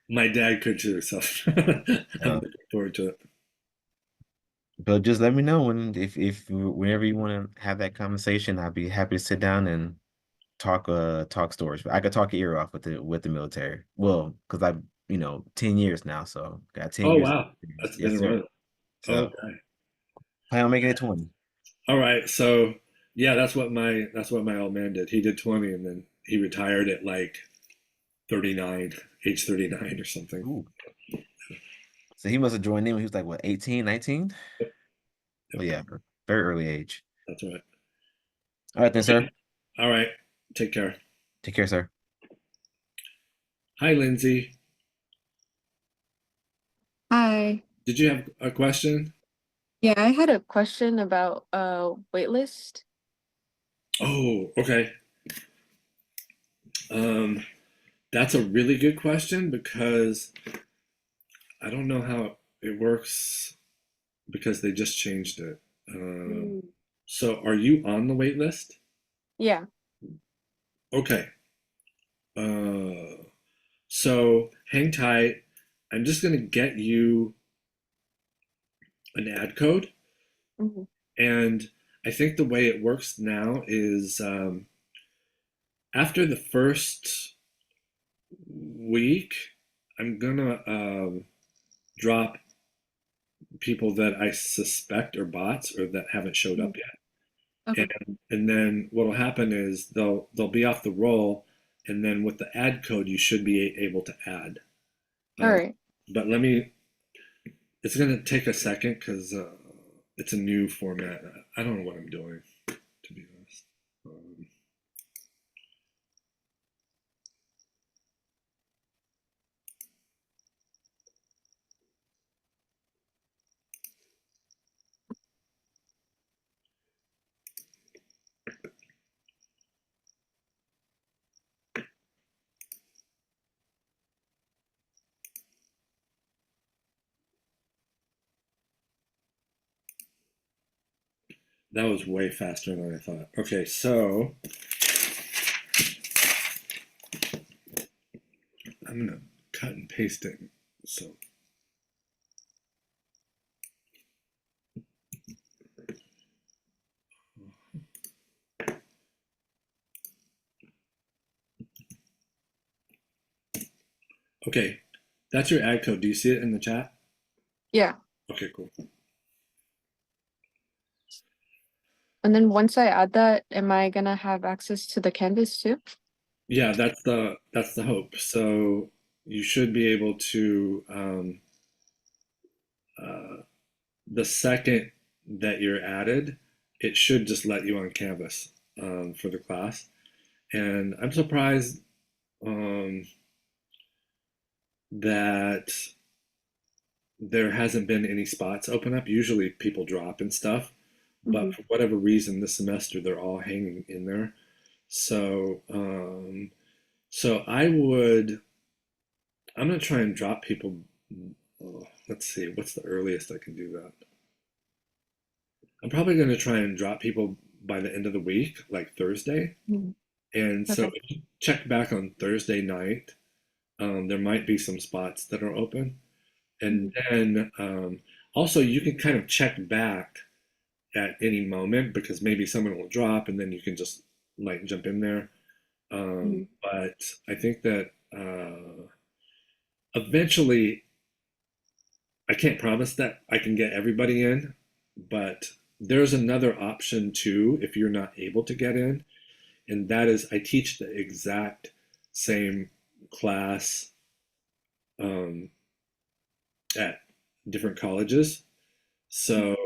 Speaker 1: my dad could too, so I'm
Speaker 5: Uh,
Speaker 1: looking forward to it.
Speaker 5: but just let me know if whenever you want to have that conversation, I'd be happy to sit down and talk stories. I could talk your ear off with the military. Well, because I've 10 years now, so got 10
Speaker 1: Oh
Speaker 5: years of
Speaker 1: wow,
Speaker 5: experience.
Speaker 1: that's been
Speaker 5: Yes,
Speaker 1: a
Speaker 5: sir.
Speaker 1: run.
Speaker 5: So
Speaker 1: Okay.
Speaker 5: plan on making it 20.
Speaker 1: All right. So yeah, that's what my old man did. He did 20 and then he retired at like 39, age 39 or something.
Speaker 5: Ooh. So he must have joined in when he was like what, 18, 19? Oh
Speaker 1: Yep,
Speaker 5: yeah, very early age.
Speaker 1: that's right.
Speaker 5: All right then, sir.
Speaker 1: All right. Take care.
Speaker 5: Take care, sir.
Speaker 1: Hi, Lindsay.
Speaker 4: Hi.
Speaker 1: Did you have a question?
Speaker 4: Yeah, I had a question about waitlist.
Speaker 1: Oh, okay. Um, that's a really good question because I don't know how it works because they just changed it.
Speaker 4: Mm.
Speaker 1: So are you on the wait list?
Speaker 4: Yeah.
Speaker 1: Okay. Uh, so hang tight. I'm just gonna get you an ad code,
Speaker 4: Hmm.
Speaker 1: and I think the way it works now is after the first week, I'm gonna drop people that I suspect are bots or that haven't showed up yet.
Speaker 4: Okay.
Speaker 1: And then what'll happen is they'll be off the roll, and then with the ad code you should be able to add.
Speaker 4: All
Speaker 1: Uh,
Speaker 4: right.
Speaker 1: but let me. It's gonna take a second because it's a new format. I don't know what I'm doing, to be honest. That was way faster than I thought. Okay, so I'm gonna cut and paste it. So okay, that's your ad code. Do you see it in the chat?
Speaker 4: Yeah.
Speaker 1: Okay, cool.
Speaker 4: And then once I add that, am I gonna have access to the canvas too?
Speaker 1: Yeah, that's the hope. So you should be able to uh, the second that you're added, it should just let you on Canvas for the class. And I'm surprised um, that there hasn't been any spots open up. Usually people drop and stuff,
Speaker 4: Hmm.
Speaker 1: but for whatever reason this semester they're all hanging in there. So so I'm gonna try and drop people. Let's see, what's the earliest I can do that? I'm probably gonna try and drop people by the end of the week, like Thursday.
Speaker 4: Mm.
Speaker 1: And so
Speaker 4: Okay.
Speaker 1: if you check back on Thursday night, there might be some spots that are open. And then also you can kind of check back at any moment because maybe someone will drop and then you can just like jump in there. But I think that eventually, I can't promise that I can get everybody in, but there's another option too if you're not able to get in, and that is I teach the exact same class um, at different colleges. So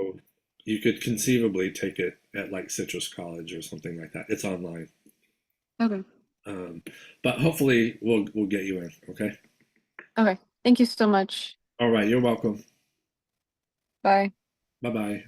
Speaker 1: you could conceivably take it at like Citrus College or something like that. It's online.
Speaker 4: Okay.
Speaker 1: Um, but hopefully we'll get you in, okay?
Speaker 4: Okay. Thank you so much.
Speaker 1: All right, you're welcome.
Speaker 4: Bye.
Speaker 1: Bye-bye.